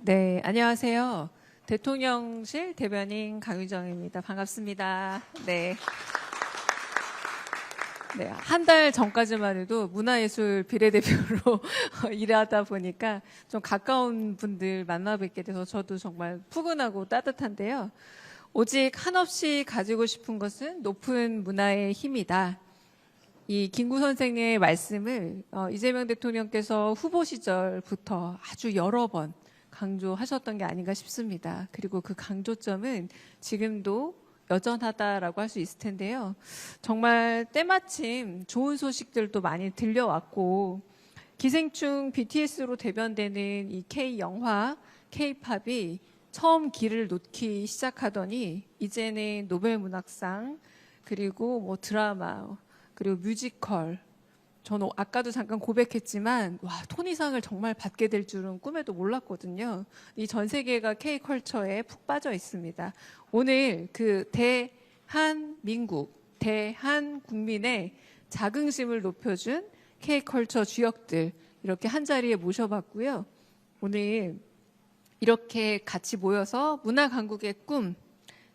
네, 안녕하세요. 대통령실 대변인 강유정입니다. 반갑습니다. 네. 네, 한 달 전까지만 해도 문화예술 비례대표로 일하다 보니까 좀 가까운 분들 만나 뵙게 돼서 저도 정말 푸근하고 따뜻한데요. 오직 한없이 가지고 싶은 것은 높은 문화의 힘이다. 이 김구 선생의 말씀을 이재명 대통령께서 후보 시절부터 아주 여러 번 강조하셨던 게 아닌가 싶습니다. 그리고 그 강조점은 지금도 여전하다라고 할 수 있을 텐데요. 정말 때마침 좋은 소식들도 많이 들려왔고 기생충 BTS로 대변되는 이 K-영화, K-팝이 처음 길을 놓기 시작하더니 이제는 노벨문학상 그리고 뭐 드라마 그리고 뮤지컬 저는 아까도 잠깐 고백했지만 와 토니상을 정말 받게 될 줄은 꿈에도 몰랐거든요. 이 전 세계가 K컬처에 푹 빠져 있습니다. 오늘 그 대한민국, 대한국민의 자긍심을 높여준 K컬처 주역들 이렇게 한자리에 모셔봤고요. 오늘 이렇게 같이 모여서 문화강국의 꿈,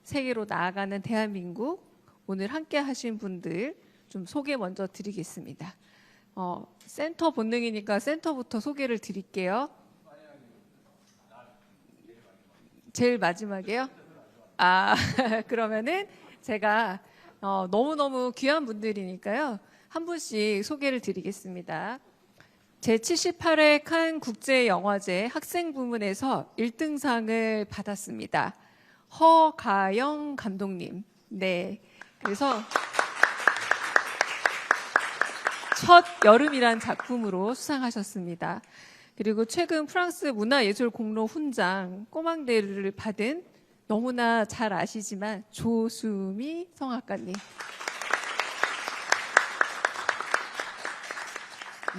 세계로 나아가는 대한민국 오늘 함께 하신 분들 좀 소개 먼저 드리겠습니다. 센터 본능이니까 센터부터 소개를 드릴게요. 제일 마지막이에요? 그러면은 제가 너무너무 귀한 분들이니까요. 한 분씩 소개를 드리겠습니다. 제78회 칸 국제영화제 학생 부문에서 1등상을 받았습니다. 허가영 감독님. 네. 그래서 첫 여름이란 작품으로 수상하셨습니다. 그리고 최근 프랑스 문화예술공로 훈장 꼬망대를 받은 너무나 잘 아시지만 조수미 성악가님.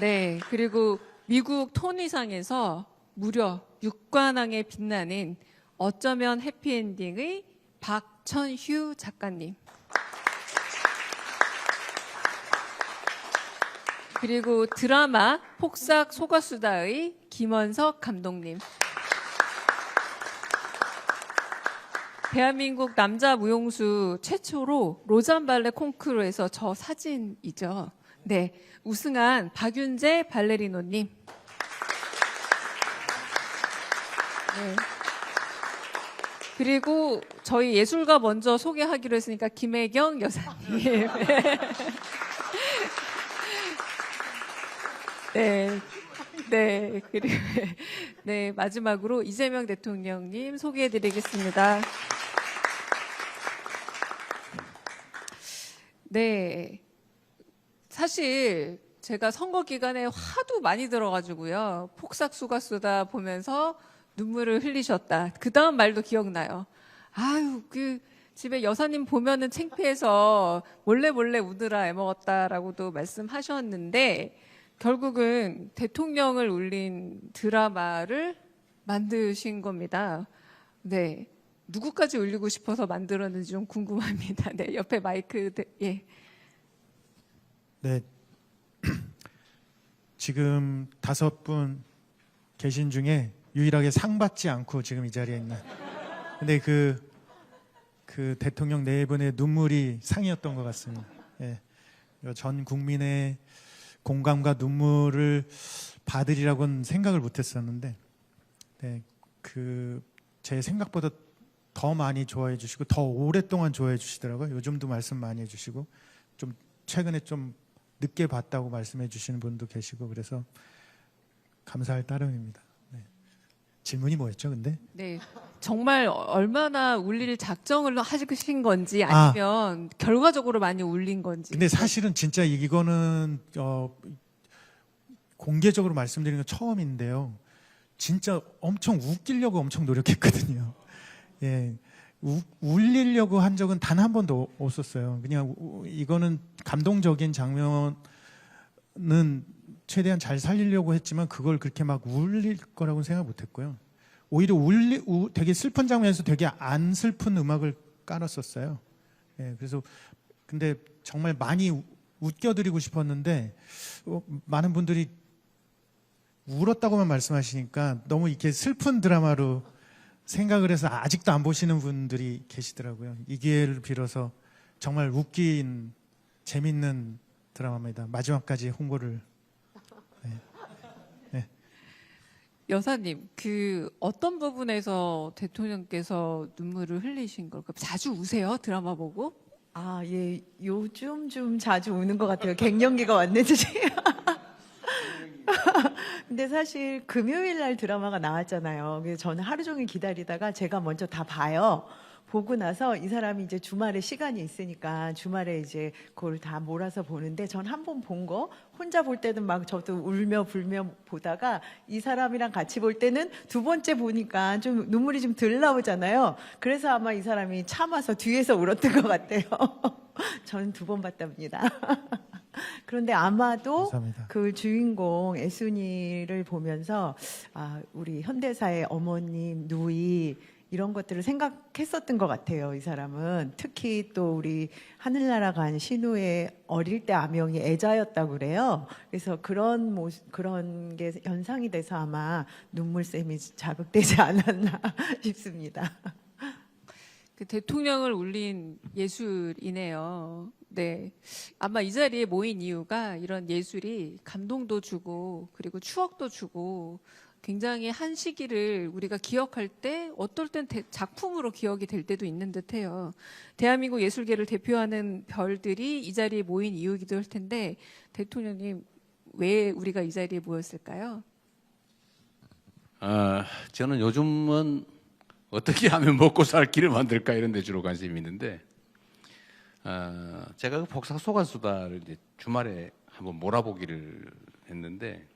네, 그리고 미국 토니상에서 무려 6관왕에 빛나는 어쩌면 해피엔딩의 박천휴 작가님. 그리고 드라마 폭삭 속았수다의 김원석 감독님. 대한민국 남자 무용수 최초로 로잔 발레 콩쿠르에서 저 사진이죠. 네, 우승한 박윤재 발레리노님. 네. 그리고 저희 예술가 먼저 소개하기로 했으니까 김혜경 여사님. 네, 네, 그리고 네 마지막으로 이재명 대통령님 소개해드리겠습니다. 네, 사실 제가 선거 기간에 화도 많이 들어가지고요. 폭삭 속았수다 보면서 눈물을 흘리셨다. 그 다음 말도 기억나요. 아유, 그 집에 여사님 보면은 창피해서 몰래 우느라 애먹었다라고도 말씀하셨는데. 결국은 대통령을 울린 드라마를 만드신 겁니다. 네. 누구까지 울리고 싶어서 만들었는지 좀 궁금합니다. 네. 옆에 마이크, 예. 네. 지금 5분 계신 중에 유일하게 상 받지 않고 지금 이 자리에 있는. 근데 그 대통령 네 분의 눈물이 상이었던 것 같습니다. 예. 전 국민의 공감과 눈물을 받으리라고는 생각을 못했었는데, 네, 제 생각보다 더 많이 좋아해 주시고 더 오랫동안 좋아해 주시더라고요. 요즘도 말씀 많이 해주시고 좀 최근에 좀 늦게 봤다고 말씀해 주시는 분도 계시고 그래서 감사할 따름입니다. 네. 질문이 뭐였죠, 근데? 네. 정말 얼마나 울릴 작정을 하신 건지 아니면 결과적으로 많이 울린 건지. 근데 사실은 진짜 이거는 공개적으로 말씀드리는 건 처음인데요. 진짜 엄청 웃기려고 엄청 노력했거든요. 예, 울리려고 한 적은 단 한 번도 없었어요. 그냥 이거는 감동적인 장면은 최대한 잘 살리려고 했지만 그걸 그렇게 막 울릴 거라고는 생각 못했고요. 오히려 되게 슬픈 장면에서 되게 안 슬픈 음악을 깔았었어요. 예, 그래서 근데 정말 많이 웃겨드리고 싶었는데 많은 분들이 울었다고만 말씀하시니까 너무 이렇게 슬픈 드라마로 생각을 해서 아직도 안 보시는 분들이 계시더라고요. 이 기회를 빌어서 정말 웃긴 재밌는 드라마입니다. 마지막까지 홍보를. 여사님, 그 어떤 부분에서 대통령께서 눈물을 흘리신 걸까요? 자주 우세요? 드라마 보고? 아, 예, 요즘 좀 자주 우는 것 같아요. 갱년기가 왔는지. 근데 사실 금요일 날 드라마가 나왔잖아요. 그래서 저는 하루 종일 기다리다가 제가 먼저 다 봐요. 보고 나서 이 사람이 이제 주말에 시간이 있으니까 주말에 이제 그걸 다 몰아서 보는데 전 한 번 본 거 혼자 볼 때는 막 저도 울며 불며 보다가 이 사람이랑 같이 볼 때는 두 번째 보니까 좀 눈물이 좀 덜 나오잖아요. 그래서 아마 이 사람이 참아서 뒤에서 울었던 것 같아요. 저는 두 번 봤답니다. 그런데 아마도 감사합니다. 그 주인공 애순이를 보면서 아, 우리 현대사의 어머님, 누이 이런 것들을 생각했었던 것 같아요. 이 사람은 특히 또 우리 하늘나라 간 신우의 어릴 때 아명이 애자였다고 그래요. 그래서 그런 모습, 그런 게 연상이 돼서 아마 눈물샘이 자극되지 않았나 싶습니다. 그 대통령을 울린 예술이네요. 네. 아마 이 자리에 모인 이유가 이런 예술이 감동도 주고 그리고 추억도 주고 굉장히 한 시기를 우리가 기억할 때 어떨 땐 작품으로 기억이 될 때도 있는 듯해요. 대한민국 예술계를 대표하는 별들이 이 자리에 모인 이유이기도 할 텐데 대통령님 왜 우리가 이 자리에 모였을까요? 저는 요즘은 어떻게 하면 먹고 살 길을 만들까 이런 데 주로 관심이 있는데 제가 그 복사 소가수다를 이제 주말에 한번 몰아보기를 했는데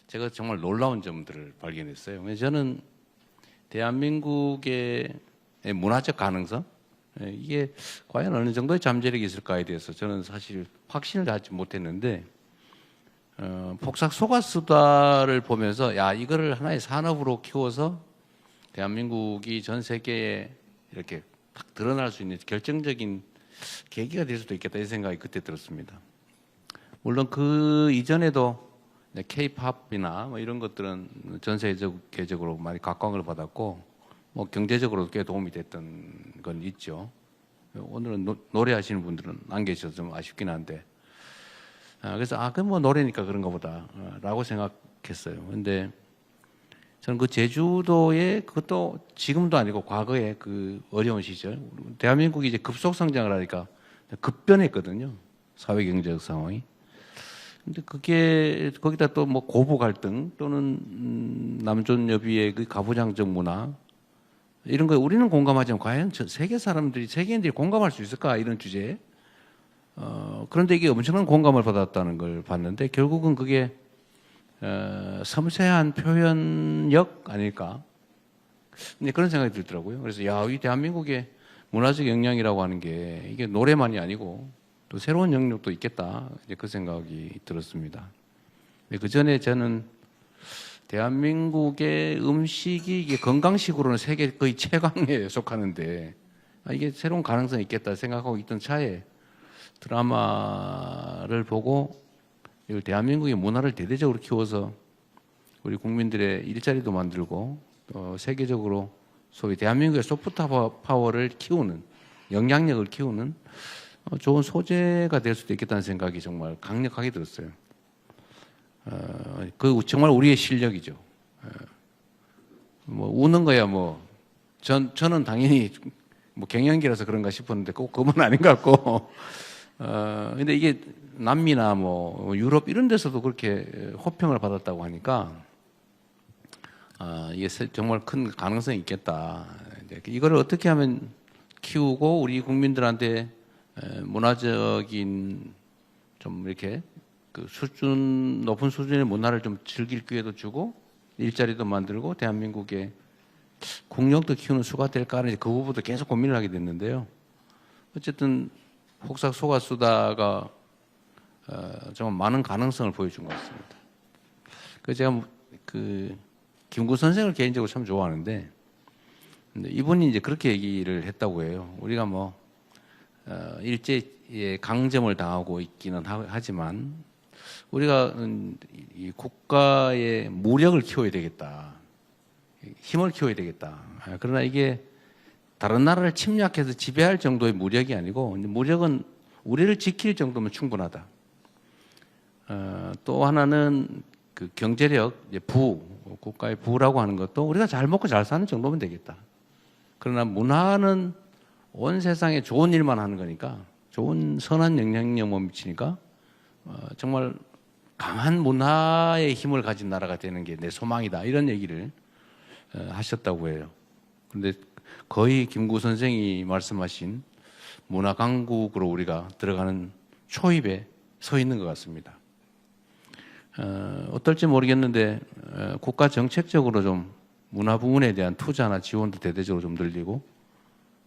제가 정말 놀라운 점들을 발견했어요. 저는 대한민국의 문화적 가능성 이게 과연 어느 정도의 잠재력이 있을까에 대해서 저는 사실 확신을 하지 못했는데 복사 소가수다를 보면서 야 이거를 하나의 산업으로 키워서 대한민국이 전 세계에 이렇게 딱 드러날 수 있는 결정적인 계기가 될 수도 있겠다 이 생각이 그때 들었습니다. 물론 그 이전에도 K-팝이나 뭐 이런 것들은 전 세계적으로 많이 각광을 받았고 뭐 경제적으로도 꽤 도움이 됐던 건 있죠. 오늘은 노래하시는 분들은 안 계셔서 좀 아쉽긴 한데 그래서 그건 뭐 노래니까 그런가 보다라고 생각했어요. 근데 저는 그 제주도의 그것도 지금도 아니고 과거에 그 어려운 시절 대한민국이 이제 급속 성장을 하니까 급변했거든요. 사회 경제적 상황이. 근데 그게 거기다 또 뭐 고부 갈등 또는 남존 여비의 그 가부장적 문화 이런 거에 우리는 공감하지만 과연 세계 사람들이 세계인들이 공감할 수 있을까 이런 주제에 그런데 이게 엄청난 공감을 받았다는 걸 봤는데 결국은 그게 섬세한 표현력 아닐까? 근데 그런 생각이 들더라고요. 그래서 이 대한민국의 문화적 역량이라고 하는 게 이게 노래만이 아니고 또 새로운 영역도 있겠다. 이제 그 생각이 들었습니다. 그 전에 저는 대한민국의 음식이 이게 건강식으로는 세계 거의 최강에 속하는데 이게 새로운 가능성이 있겠다 생각하고 있던 차에 드라마를 보고 대한민국의 문화를 대대적으로 키워서 우리 국민들의 일자리도 만들고 또 세계적으로 소위 대한민국의 소프트 파워를 키우는 영향력을 키우는 좋은 소재가 될 수도 있겠다는 생각이 정말 강력하게 들었어요. 그 정말 우리의 실력이죠. 뭐 우는 거야 뭐 저는 당연히 뭐 갱년기라서 그런가 싶었는데 꼭 그건 아닌 것 같고 근데 이게 남미나 뭐 유럽 이런 데서도 그렇게 호평을 받았다고 하니까 이게 정말 큰 가능성이 있겠다. 이거를 어떻게 하면 키우고 우리 국민들한테 문화적인 좀 이렇게 그 높은 수준의 문화를 좀 즐길 기회도 주고 일자리도 만들고 대한민국의 국력도 키우는 수가 될까 하는 그 부분도 계속 고민을 하게 됐는데요. 어쨌든 폭삭 속았수다가 정말 많은 가능성을 보여준 것 같습니다. 그 제가 그 김구 선생을 개인적으로 참 좋아하는데 근데 이분이 이제 그렇게 얘기를 했다고 해요. 우리가 뭐 일제에 강점을 당하고 있기는 하지만 우리가 이 국가의 무력을 키워야 되겠다. 힘을 키워야 되겠다. 그러나 이게 다른 나라를 침략해서 지배할 정도의 무력이 아니고 무력은 우리를 지킬 정도면 충분하다. 또 하나는 그 경제력, 이제 국가의 부라고 하는 것도 우리가 잘 먹고 잘 사는 정도면 되겠다. 그러나 문화는 온 세상에 좋은 일만 하는 거니까 좋은 선한 영향력만 미치니까 정말 강한 문화의 힘을 가진 나라가 되는 게 내 소망이다. 이런 얘기를 하셨다고 해요. 그런데 거의 김구 선생이 말씀하신 문화 강국으로 우리가 들어가는 초입에 서 있는 것 같습니다. 어떨지 모르겠는데 국가 정책적으로 좀 문화 부문에 대한 투자나 지원도 대대적으로 좀 늘리고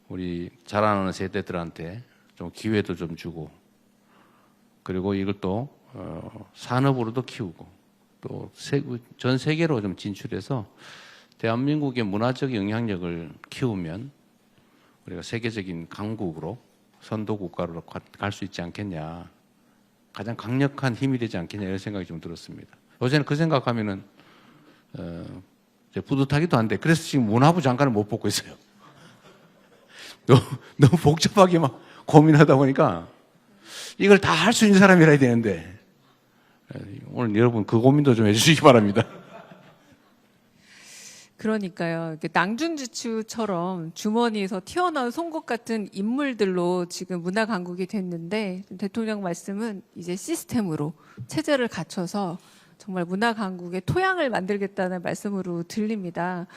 우리 자라나는 세대들한테 좀 기회도 좀 주고 그리고 이걸 또 산업으로도 키우고 또 전 세계로 좀 진출해서 대한민국의 문화적 영향력을 키우면 우리가 세계적인 강국으로 선도 국가로 갈 수 있지 않겠냐. 가장 강력한 힘이 되지 않겠냐 이런 생각이 좀 들었습니다. 요새는 그 생각하면은 뿌듯하기도 한데 그래서 지금 문화부 장관을 못 뽑고 있어요. 너무 복잡하게 막 고민하다 보니까 이걸 다 할 수 있는 사람이라 되는데 오늘 여러분 그 고민도 좀 해주시기 바랍니다. 그러니까요. 이렇게 낭중지추처럼 주머니에서 튀어나온 송곳 같은 인물들로 지금 문화 강국이 됐는데 대통령 말씀은 이제 시스템으로 체제를 갖춰서 정말 문화 강국의 토양을 만들겠다는 말씀으로 들립니다.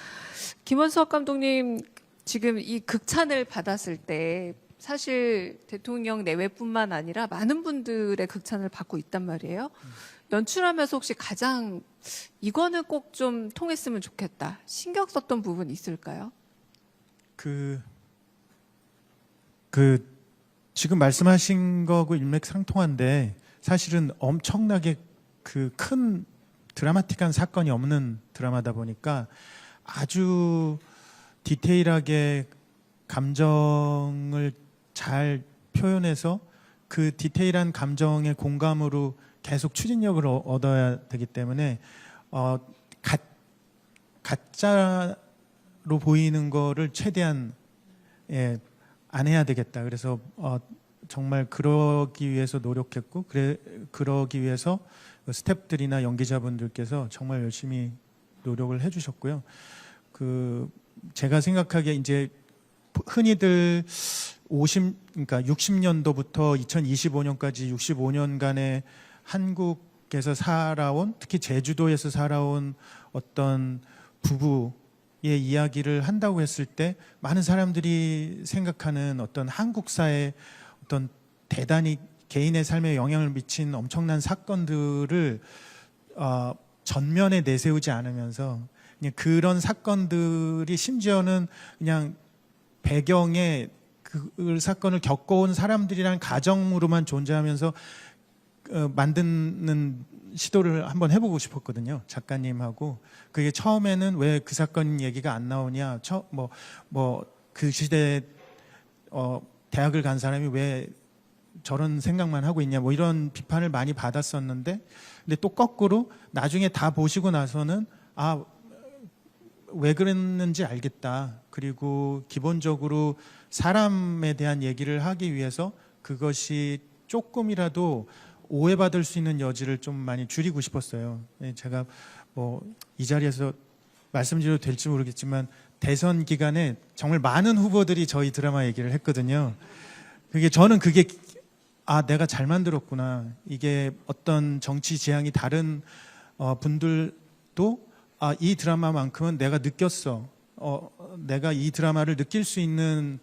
김원석 감독님 지금 이 극찬을 받았을 때 사실 대통령 내외뿐만 아니라 많은 분들의 극찬을 받고 있단 말이에요. 연출하면서 혹시 가장 이거는 꼭 좀 통했으면 좋겠다. 신경 썼던 부분 있을까요? 지금 말씀하신 거고 일맥상통한데 사실은 엄청나게 그 큰 드라마틱한 사건이 없는 드라마다 보니까 아주 디테일하게 감정을 잘 표현해서 그 디테일한 감정의 공감으로 계속 추진력을 얻어야 되기 때문에 가짜로 보이는 거를 최대한 안 해야 되겠다. 그래서 정말 그러기 위해서 노력했고 그러기 위해서 스태프들이나 연기자분들께서 정말 열심히 노력을 해주셨고요. 제가 생각하기에 이제 흔히들 그러니까 60년도부터 2025년까지 65년간의 한국에서 살아온 특히 제주도에서 살아온 어떤 부부의 이야기를 한다고 했을 때 많은 사람들이 생각하는 어떤 한국사의 어떤 대단히 개인의 삶에 영향을 미친 엄청난 사건들을 전면에 내세우지 않으면서 그냥 그런 사건들이 심지어는 그냥 배경에 그 사건을 겪어온 사람들이란 가정으로만 존재하면서 만드는 시도를 한번 해보고 싶었거든요. 작가님하고. 그게 처음에는 왜 그 사건 얘기가 안 나오냐. 그 시대에 대학을 간 사람이 왜 저런 생각만 하고 있냐. 뭐 이런 비판을 많이 받았었는데 근데 또 거꾸로 나중에 다 보시고 나서는 왜 그랬는지 알겠다. 그리고 기본적으로 사람에 대한 얘기를 하기 위해서 그것이 조금이라도 오해받을 수 있는 여지를 좀 많이 줄이고 싶었어요. 제가 이 자리에서 말씀드려도 될지 모르겠지만 대선 기간에 정말 많은 후보들이 저희 드라마 얘기를 했거든요. 저는 그게 내가 잘 만들었구나. 이게 어떤 정치 지향이 다른 분들도 이 드라마만큼은 내가 느꼈어. 내가 이 드라마를 느낄 수 있는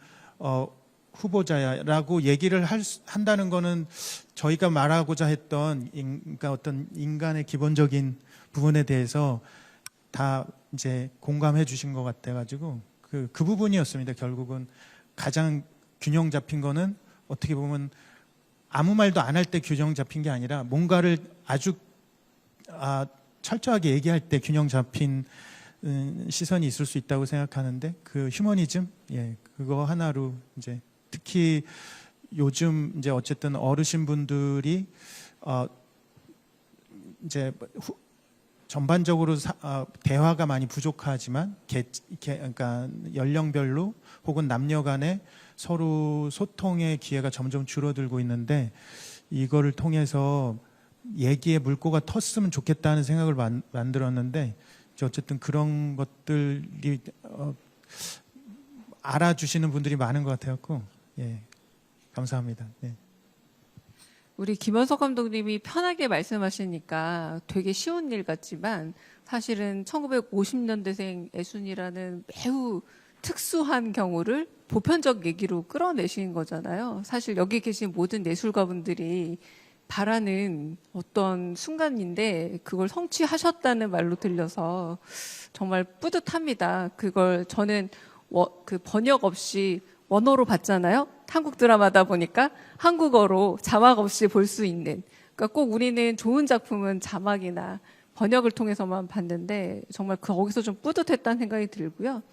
후보자야라고 얘기를 한다는 거는 저희가 말하고자 했던 그러니까 어떤 인간의 기본적인 부분에 대해서 다 이제 공감해 주신 것 같아가지고 그 부분이었습니다. 결국은 가장 균형 잡힌 거는 어떻게 보면 아무 말도 안 할 때 균형 잡힌 게 아니라 뭔가를 아주 철저하게 얘기할 때 균형 잡힌 시선이 있을 수 있다고 생각하는데 그 휴머니즘 그거 하나로 이제 특히 요즘 이제 어쨌든 어르신 분들이 이제 전반적으로 대화가 많이 부족하지만 그러니까 연령별로 혹은 남녀 간에 서로 소통의 기회가 점점 줄어들고 있는데 이거를 통해서 얘기의 물꼬가 텄으면 좋겠다는 생각을 만들었는데 이제 어쨌든 그런 것들이 알아주시는 분들이 많은 것 같아갖고 예, 감사합니다. 네. 우리 김원석 감독님이 편하게 말씀하시니까 되게 쉬운 일 같지만 사실은 1950년대생 애순이라는 매우 특수한 경우를 보편적 얘기로 끌어내신 거잖아요. 사실 여기 계신 모든 예술가분들이 바라는 어떤 순간인데 그걸 성취하셨다는 말로 들려서 정말 뿌듯합니다. 그걸 저는 그 번역 없이 원어로 봤잖아요. 한국 드라마다 보니까 한국어로 자막 없이 볼 수 있는. 그러니까 꼭 우리는 좋은 작품은 자막이나 번역을 통해서만 봤는데 정말 거기서 좀 뿌듯했다는 생각이 들고요.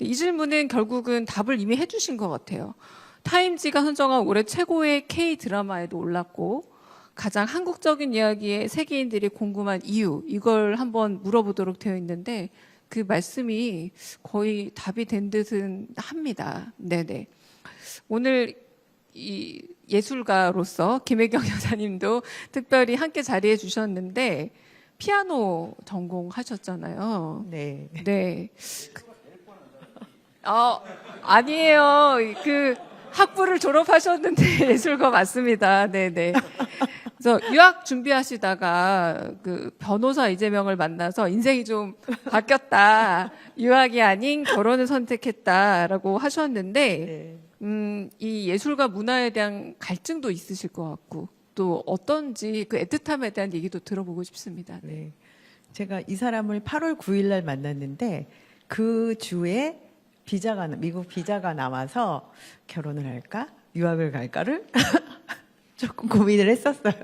이 질문은 결국은 답을 이미 해주신 것 같아요. 타임지가 선정한 올해 최고의 K 드라마에도 올랐고 가장 한국적인 이야기에 세계인들이 궁금한 이유 이걸 한번 물어보도록 되어 있는데 그 말씀이 거의 답이 된 듯은 합니다. 네네. 오늘 이 예술가로서 김혜경 여사님도 특별히 함께 자리해 주셨는데 피아노 전공하셨잖아요. 네. 네. 아니에요. 그 학부를 졸업하셨는데 예술가 맞습니다. 네네. 그래서 유학 준비하시다가 그 변호사 이재명을 만나서 인생이 좀 바뀌었다. 유학이 아닌 결혼을 선택했다라고 하셨는데, 이 예술과 문화에 대한 갈증도 있으실 것 같고, 또 어떤지 그 애틋함에 대한 얘기도 들어보고 싶습니다. 네. 제가 이 사람을 8월 9일 날 만났는데 그 주에 미국 비자가 나와서 결혼을 할까? 유학을 갈까를 조금 고민을 했었어요.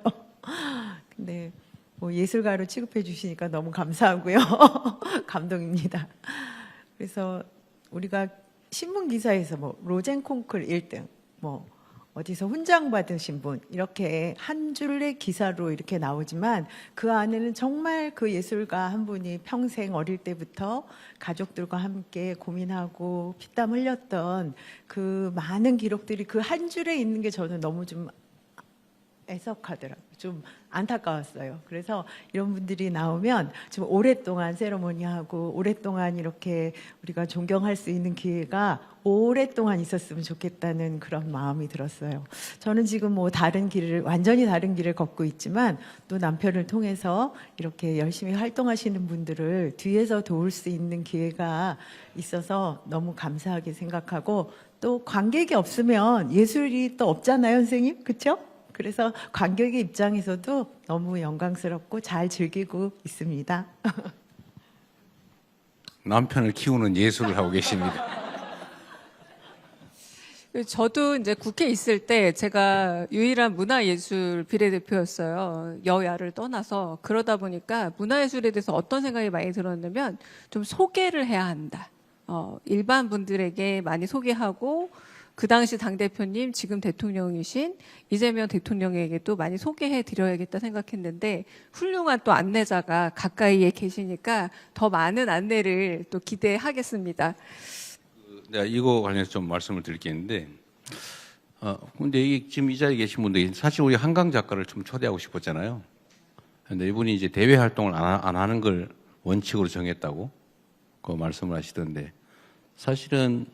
근데 뭐 예술가로 취급해 주시니까 너무 감사하고요. 감동입니다. 그래서 우리가 신문 기사에서 뭐 로젠 콩쿨 1등, 뭐 어디서 훈장 받으신 분 이렇게 한 줄의 기사로 이렇게 나오지만 그 안에는 정말 그 예술가 한 분이 평생 어릴 때부터 가족들과 함께 고민하고 피땀 흘렸던 그 많은 기록들이 그 한 줄에 있는 게 저는 너무 좀 애석하더라고요. 좀 안타까웠어요. 그래서 이런 분들이 나오면 좀 오랫동안 세러모니하고 오랫동안 이렇게 우리가 존경할 수 있는 기회가 오랫동안 있었으면 좋겠다는 그런 마음이 들었어요. 저는 지금 뭐 완전히 다른 길을 걷고 있지만 또 남편을 통해서 이렇게 열심히 활동하시는 분들을 뒤에서 도울 수 있는 기회가 있어서 너무 감사하게 생각하고 또 관객이 없으면 예술이 또 없잖아요, 선생님. 그렇죠? 그래서 관객의 입장에서도 너무 영광스럽고 잘 즐기고 있습니다. 남편을 키우는 예술을 하고 계십니다. 저도 이제 국회에 있을 때 제가 유일한 문화예술 비례대표였어요. 여야를 떠나서. 그러다 보니까 문화예술에 대해서 어떤 생각이 많이 들었냐면 좀 소개를 해야 한다. 일반 분들에게 많이 소개하고 그 당시 당대표님, 지금 대통령이신 이재명 대통령에게도 많이 소개해 드려야겠다 생각했는데 훌륭한 또 안내자가 가까이에 계시니까 더 많은 안내를 또 기대하겠습니다. 내가 이거 관련해서 좀 말씀을 드릴 게 있는데, 근데 이게 지금 이 자리에 계신 분들이 사실 우리 한강 작가를 좀 초대하고 싶었잖아요. 근데 이분이 이제 대외 활동을 안 하는 걸 원칙으로 정했다고 그 말씀을 하시던데, 사실은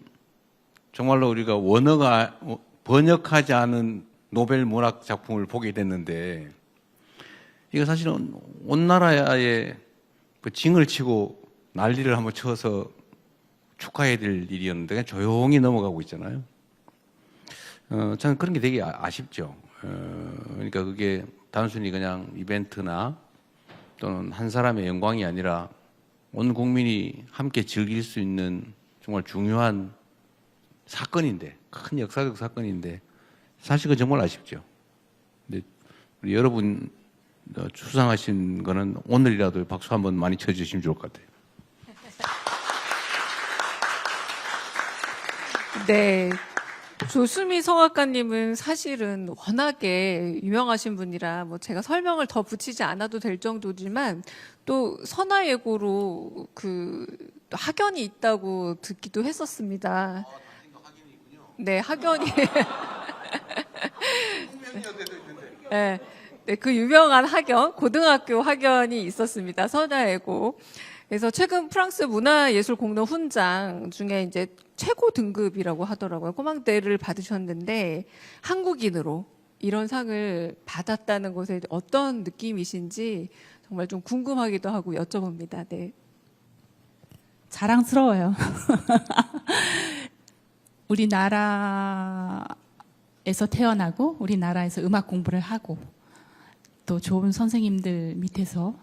정말로 우리가 번역하지 않은 노벨 문학 작품을 보게 됐는데, 이거 사실은 온 나라에 그 징을 치고 난리를 한번 쳐서 축하해야 될 일이었는데 그냥 조용히 넘어가고 있잖아요. 저는 그런 게 되게 아쉽죠. 그러니까 그게 단순히 그냥 이벤트나 또는 한 사람의 영광이 아니라 온 국민이 함께 즐길 수 있는 정말 중요한 사건인데, 큰 역사적 사건인데 사실 그 정말 아쉽죠. 근데 우리 여러분 수상하신 거는 오늘이라도 박수 한번 많이 쳐주시면 좋을 것 같아요. 네. 조수미 성악가님은 사실은 워낙에 유명하신 분이라 뭐 제가 설명을 더 붙이지 않아도 될 정도지만 또 선화예고로 또 학연이 있다고 듣기도 했었습니다. 네, 학연이. 네, 네, 그 유명한 학연, 고등학교 학연이 있었습니다. 선화예고. 그래서 최근 프랑스 문화예술공로 훈장 중에 이제 최고 등급이라고 하더라고요. 꼬망대를 받으셨는데 한국인으로 이런 상을 받았다는 것에 어떤 느낌이신지 정말 좀 궁금하기도 하고 여쭤봅니다. 네. 자랑스러워요. 우리나라에서 태어나고 우리나라에서 음악 공부를 하고 또 좋은 선생님들 밑에서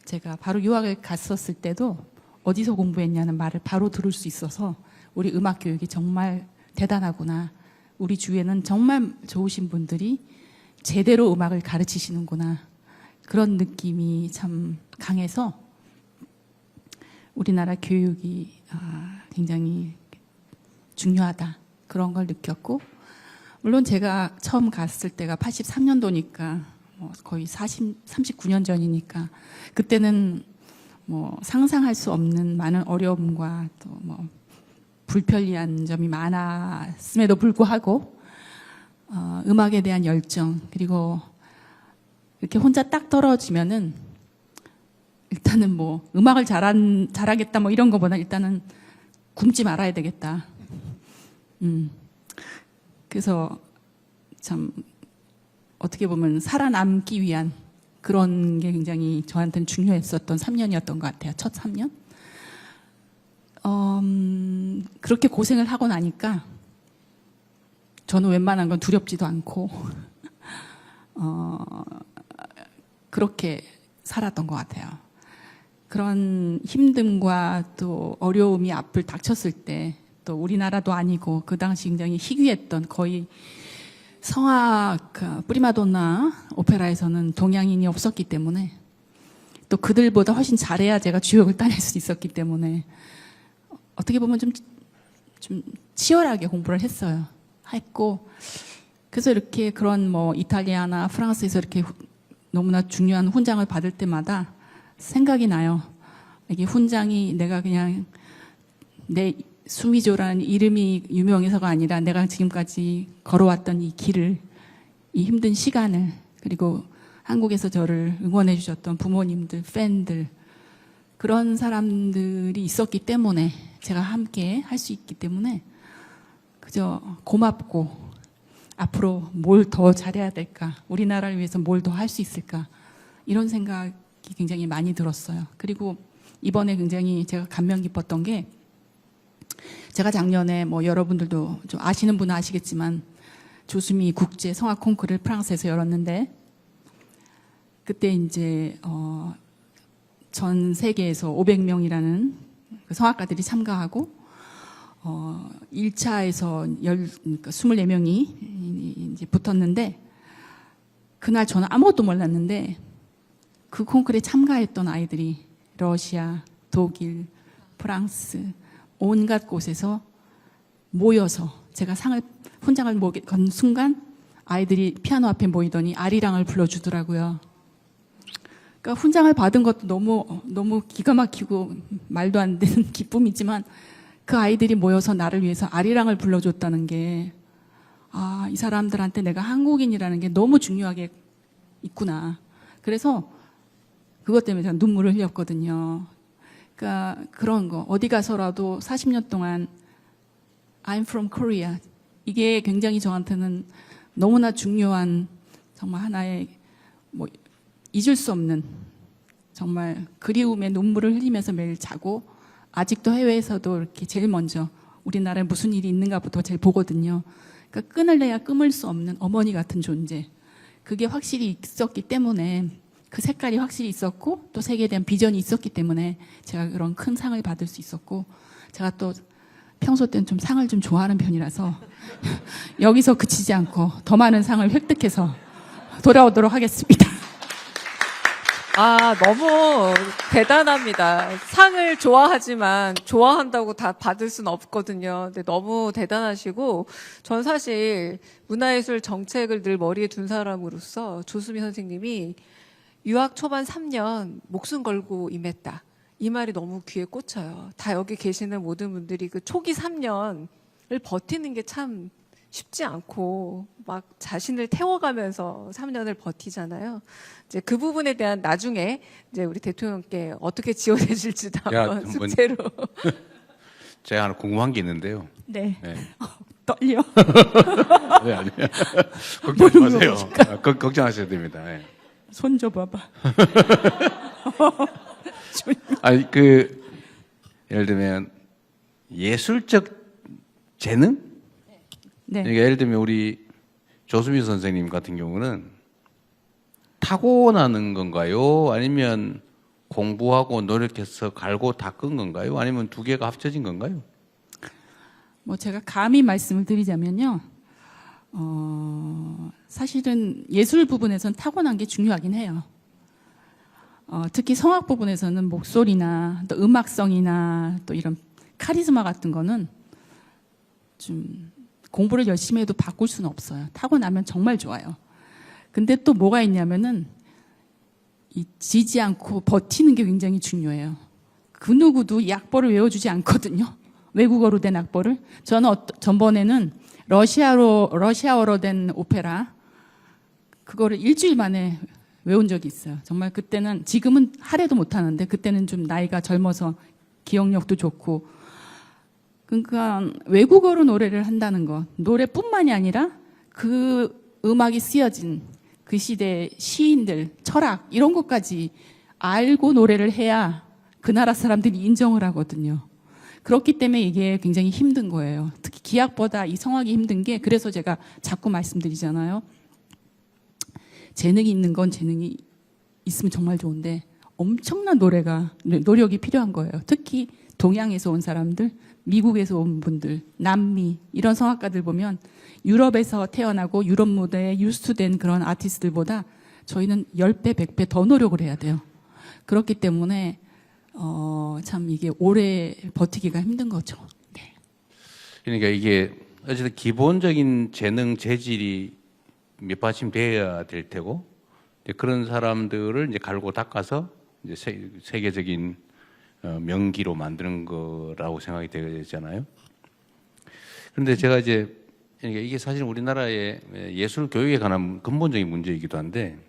제가 바로 유학을 갔었을 때도 어디서 공부했냐는 말을 바로 들을 수 있어서 우리 음악 교육이 정말 대단하구나. 우리 주위에는 정말 좋으신 분들이 제대로 음악을 가르치시는구나. 그런 느낌이 참 강해서 우리나라 교육이 굉장히 중요하다. 그런 걸 느꼈고 물론 제가 처음 갔을 때가 83년도니까 거의 39년 전이니까 그때는 뭐 상상할 수 없는 많은 어려움과 또 뭐 불편리한 점이 많았음에도 불구하고 음악에 대한 열정 그리고 이렇게 혼자 딱 떨어지면은 일단은 뭐 음악을 잘하겠다 뭐 이런 거보다 일단은 굶지 말아야 되겠다. 그래서 참 어떻게 보면 살아남기 위한 그런 게 굉장히 저한테는 중요했었던 3년이었던 것 같아요. 첫 3년. 그렇게 고생을 하고 나니까 저는 웬만한 건 두렵지도 않고 그렇게 살았던 것 같아요. 그런 힘듦과 또 어려움이 앞을 닥쳤을 때 또 우리나라도 아니고 그 당시 굉장히 희귀했던 거의 성악 프리마돈나 오페라에서는 동양인이 없었기 때문에 또 그들보다 훨씬 잘해야 제가 주역을 따낼 수 있었기 때문에 어떻게 보면 좀 치열하게 공부를 했고 그래서 이렇게 그런 뭐 이탈리아나 프랑스에서 이렇게 너무나 중요한 훈장을 받을 때마다 생각이 나요. 이게 훈장이 내가 그냥 내 수미조라는 이름이 유명해서가 아니라 내가 지금까지 걸어왔던 이 길을, 이 힘든 시간을, 그리고 한국에서 저를 응원해 주셨던 부모님들, 팬들, 그런 사람들이 있었기 때문에 제가 함께 할 수 있기 때문에 그저 고맙고 앞으로 뭘 더 잘해야 될까, 우리나라를 위해서 뭘 더 할 수 있을까, 이런 생각이 굉장히 많이 들었어요. 그리고 이번에 굉장히 제가 감명 깊었던 게 제가 작년에 뭐 여러분들도 좀 아시는 분은 아시겠지만 조수미 국제 성악 콩쿠르를 프랑스에서 열었는데 그때 이제 전 세계에서 500명이라는 그 성악가들이 참가하고 1차에서 24명이 이제 붙었는데 그날 저는 아무것도 몰랐는데 그 콩쿠르에 참가했던 아이들이 러시아, 독일, 프랑스 온갖 곳에서 모여서 제가 훈장을 건 순간 아이들이 피아노 앞에 모이더니 아리랑을 불러주더라고요. 그러니까 훈장을 받은 것도 너무 기가 막히고 말도 안 되는 기쁨이지만 그 아이들이 모여서 나를 위해서 아리랑을 불러줬다는 게 이 사람들한테 내가 한국인이라는 게 너무 중요하게 있구나. 그래서 그것 때문에 제가 눈물을 흘렸거든요. 그러니까 그런 거 어디 가서라도 40년 동안 I'm from Korea 이게 굉장히 저한테는 너무나 중요한 정말 하나의 뭐 잊을 수 없는 정말 그리움의 눈물을 흘리면서 매일 자고 아직도 해외에서도 이렇게 제일 먼저 우리나라에 무슨 일이 있는가부터 제일 보거든요. 그러니까 끊을래야 끊을 수 없는 어머니 같은 존재 그게 확실히 있었기 때문에 그 색깔이 확실히 있었고 또 세계에 대한 비전이 있었기 때문에 제가 그런 큰 상을 받을 수 있었고 제가 또 평소 때는 좀 상을 좀 좋아하는 편이라서 여기서 그치지 않고 더 많은 상을 획득해서 돌아오도록 하겠습니다. 너무 대단합니다. 상을 좋아하지만 좋아한다고 다 받을 수는 없거든요. 근데 너무 대단하시고, 전 사실 문화예술 정책을 늘 머리에 둔 사람으로서 조수미 선생님이 유학 초반 3년 목숨 걸고 임했다. 이 말이 너무 귀에 꽂혀요. 다 여기 계시는 모든 분들이 그 초기 3년을 버티는 게 참 쉽지 않고 막 자신을 태워가면서 3년을 버티잖아요. 이제 그 부분에 대한 나중에 이제 우리 대통령께 어떻게 지원해줄지도 한번 숙제로. 제가 하나 궁금한 게 있는데요. 네. 네. 떨려. 네, 아니에요. 걱정하지 마세요. 걱정하셔야 됩니다. 네. 손 줘봐봐. 아니 예를 들면 예술적 재능? 네. 그러니까 예를 들면 우리 조수미 선생님 같은 경우는 타고나는 건가요? 아니면 공부하고 노력해서 갈고 닦은 건가요? 아니면 두 개가 합쳐진 건가요? 뭐 제가 감히 말씀을 드리자면요. 사실은 예술 부분에서는 타고난 게 중요하긴 해요. 특히 성악 부분에서는 목소리나 또 음악성이나 또 이런 카리스마 같은 거는 좀 공부를 열심히 해도 바꿀 수는 없어요. 타고나면 정말 좋아요. 근데 또 뭐가 있냐면은 이 지지 않고 버티는 게 굉장히 중요해요. 그 누구도 이 악보를 외워주지 않거든요. 외국어로 된 악보를. 저는 전번에는 러시아어로 된 오페라 그거를 일주일 만에 외운 적이 있어요. 정말 그때는 지금은 하려도 못하는데 그때는 좀 나이가 젊어서 기억력도 좋고 그러니까 외국어로 노래를 한다는 것 노래뿐만이 아니라 그 음악이 쓰여진 그 시대의 시인들 철학 이런 것까지 알고 노래를 해야 그 나라 사람들이 인정을 하거든요. 그렇기 때문에 이게 굉장히 힘든 거예요. 특히 기악보다 이 성악이 힘든 게 그래서 제가 자꾸 말씀드리잖아요. 재능이 있는 건 재능이 있으면 정말 좋은데 엄청난 노력이 필요한 거예요. 특히 동양에서 온 사람들, 미국에서 온 분들, 남미 이런 성악가들 보면 유럽에서 태어나고 유럽 무대에 유수된 그런 아티스트들보다 저희는 10배, 100배 더 노력을 해야 돼요. 그렇기 때문에 참 이게 오래 버티기가 힘든 거죠. 네. 그러니까 이게 어쨌든 기본적인 재능 재질이 밑받침돼야 될 테고 그런 사람들을 이제 갈고 닦아서 이제 세계적인 명기로 만드는 거라고 생각이 되잖아요. 그런데 제가 이제 그러니까 이게 사실 우리나라의 예술 교육에 관한 근본적인 문제이기도 한데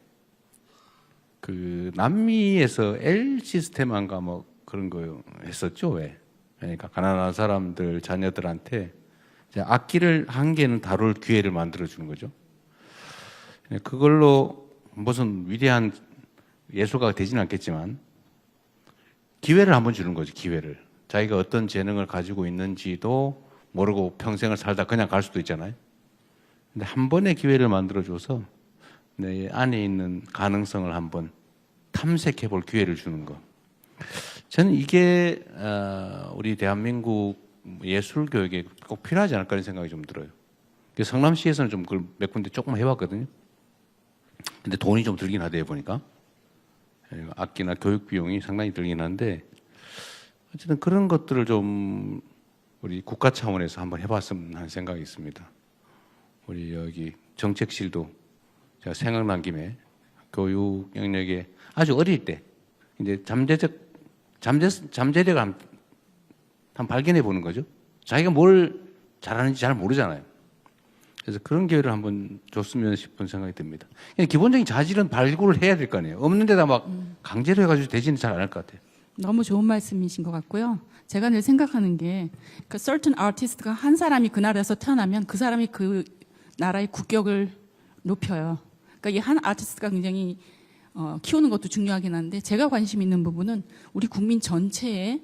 그 남미에서 L 시스템인가 뭐 그런 거 했었죠. 왜? 그러니까 가난한 사람들 자녀들한테 이제 악기를 한 개는 다룰 기회를 만들어 주는 거죠. 그걸로 무슨 위대한 예술가가 되지는 않겠지만 기회를 한번 주는 거죠. 기회를. 자기가 어떤 재능을 가지고 있는지도 모르고 평생을 살다 그냥 갈 수도 있잖아요. 근데 한 번의 기회를 만들어줘서 내 안에 있는 가능성을 한번 탐색해 볼 기회를 주는 거. 저는 이게 우리 대한민국 예술 교육에 꼭 필요하지 않을까 하는 생각이 좀 들어요. 성남시에서는 좀 그걸 몇 군데 조금 해봤거든요. 근데 돈이 좀 들긴 하대요, 보니까. 악기나 교육 비용이 상당히 들긴 한데, 어쨌든 그런 것들을 좀 우리 국가 차원에서 한번 해봤으면 하는 생각이 있습니다. 우리 여기 정책실도 제가 생각난 김에 교육 영역에 아주 어릴 때 이제 잠재력을 한번 발견해 보는 거죠. 자기가 뭘 잘하는지 잘 모르잖아요. 그래서 그런 기회를 한번 줬으면 싶은 생각이 듭니다. 그냥 기본적인 자질은 발굴을 해야 될 거 아니에요. 없는 데다 막 강제로 해가지고 되지는 잘 않을 것 같아요. 너무 좋은 말씀이신 것 같고요. 제가 늘 생각하는 게 그 certain artist가 한 사람이 그 나라에서 태어나면 그 사람이 그 나라의 국격을 높여요. 그러니까 이 한 아티스트가 굉장히 키우는 것도 중요하긴 한데 제가 관심 있는 부분은 우리 국민 전체의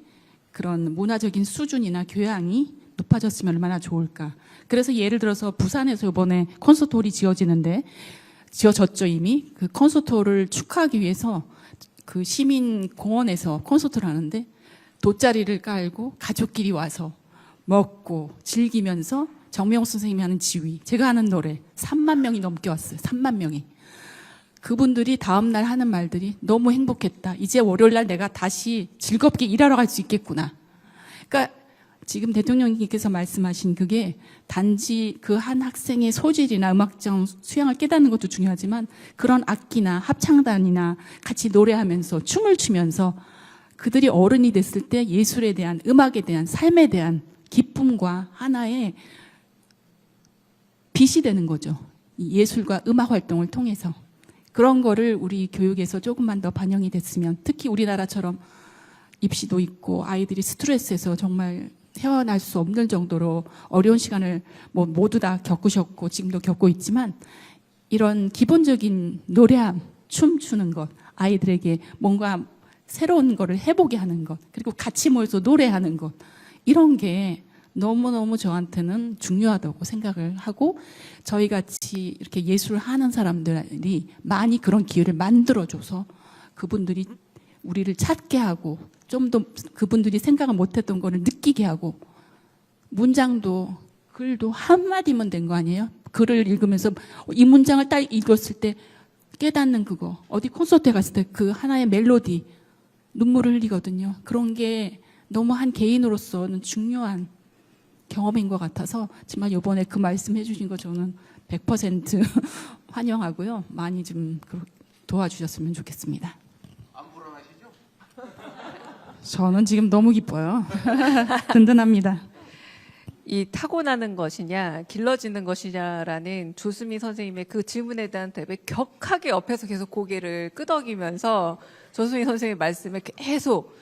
그런 문화적인 수준이나 교양이 높아졌으면 얼마나 좋을까. 그래서 예를 들어서 부산에서 이번에 콘서트홀이 지어졌죠 이미. 그 콘서트홀을 축하하기 위해서 그 시민 공원에서 콘서트를 하는데 돗자리를 깔고 가족끼리 와서 먹고 즐기면서 정명호 선생님이 하는 지휘, 제가 하는 노래 3만 명이 넘게 왔어요. 3만 명이. 그분들이 다음날 하는 말들이 너무 행복했다. 이제 월요일날 내가 다시 즐겁게 일하러 갈 수 있겠구나. 그러니까 지금 대통령님께서 말씀하신 그게 단지 그 한 학생의 소질이나 음악적 수양을 깨닫는 것도 중요하지만 그런 악기나 합창단이나 같이 노래하면서 춤을 추면서 그들이 어른이 됐을 때 예술에 대한, 음악에 대한, 삶에 대한 기쁨과 하나의 빛이 되는 거죠. 이 예술과 음악 활동을 통해서. 그런 거를 우리 교육에서 조금만 더 반영이 됐으면, 특히 우리나라처럼 입시도 있고 아이들이 스트레스에서 정말 헤어날 수 없는 정도로 어려운 시간을 뭐 모두 다 겪으셨고 지금도 겪고 있지만, 이런 기본적인 노래함, 춤추는 것, 아이들에게 뭔가 새로운 거를 해보게 하는 것, 그리고 같이 모여서 노래하는 것, 이런 게 너무너무 저한테는 중요하다고 생각을 하고, 저희 같이 이렇게 예술을 하는 사람들이 많이 그런 기회를 만들어줘서 그분들이 우리를 찾게 하고 좀 더 그분들이 생각을 못했던 거를 느끼게 하고, 문장도 글도 한마디면 된 거 아니에요? 글을 읽으면서 이 문장을 딱 읽었을 때 깨닫는 그거, 어디 콘서트에 갔을 때 그 하나의 멜로디, 눈물을 흘리거든요. 그런 게 너무 한 개인으로서는 중요한 경험인 것 같아서 정말 이번에 그 말씀해 주신 거 저는 100% 환영하고요. 많이 좀 도와주셨으면 좋겠습니다. 안 불안하시죠? 저는 지금 너무 기뻐요. 든든합니다. 이 타고나는 것이냐 길러지는 것이냐라는 조수미 선생님의 그 질문에 대한 답에 격하게 옆에서 계속 고개를 끄덕이면서 조수미 선생님의 말씀에 계속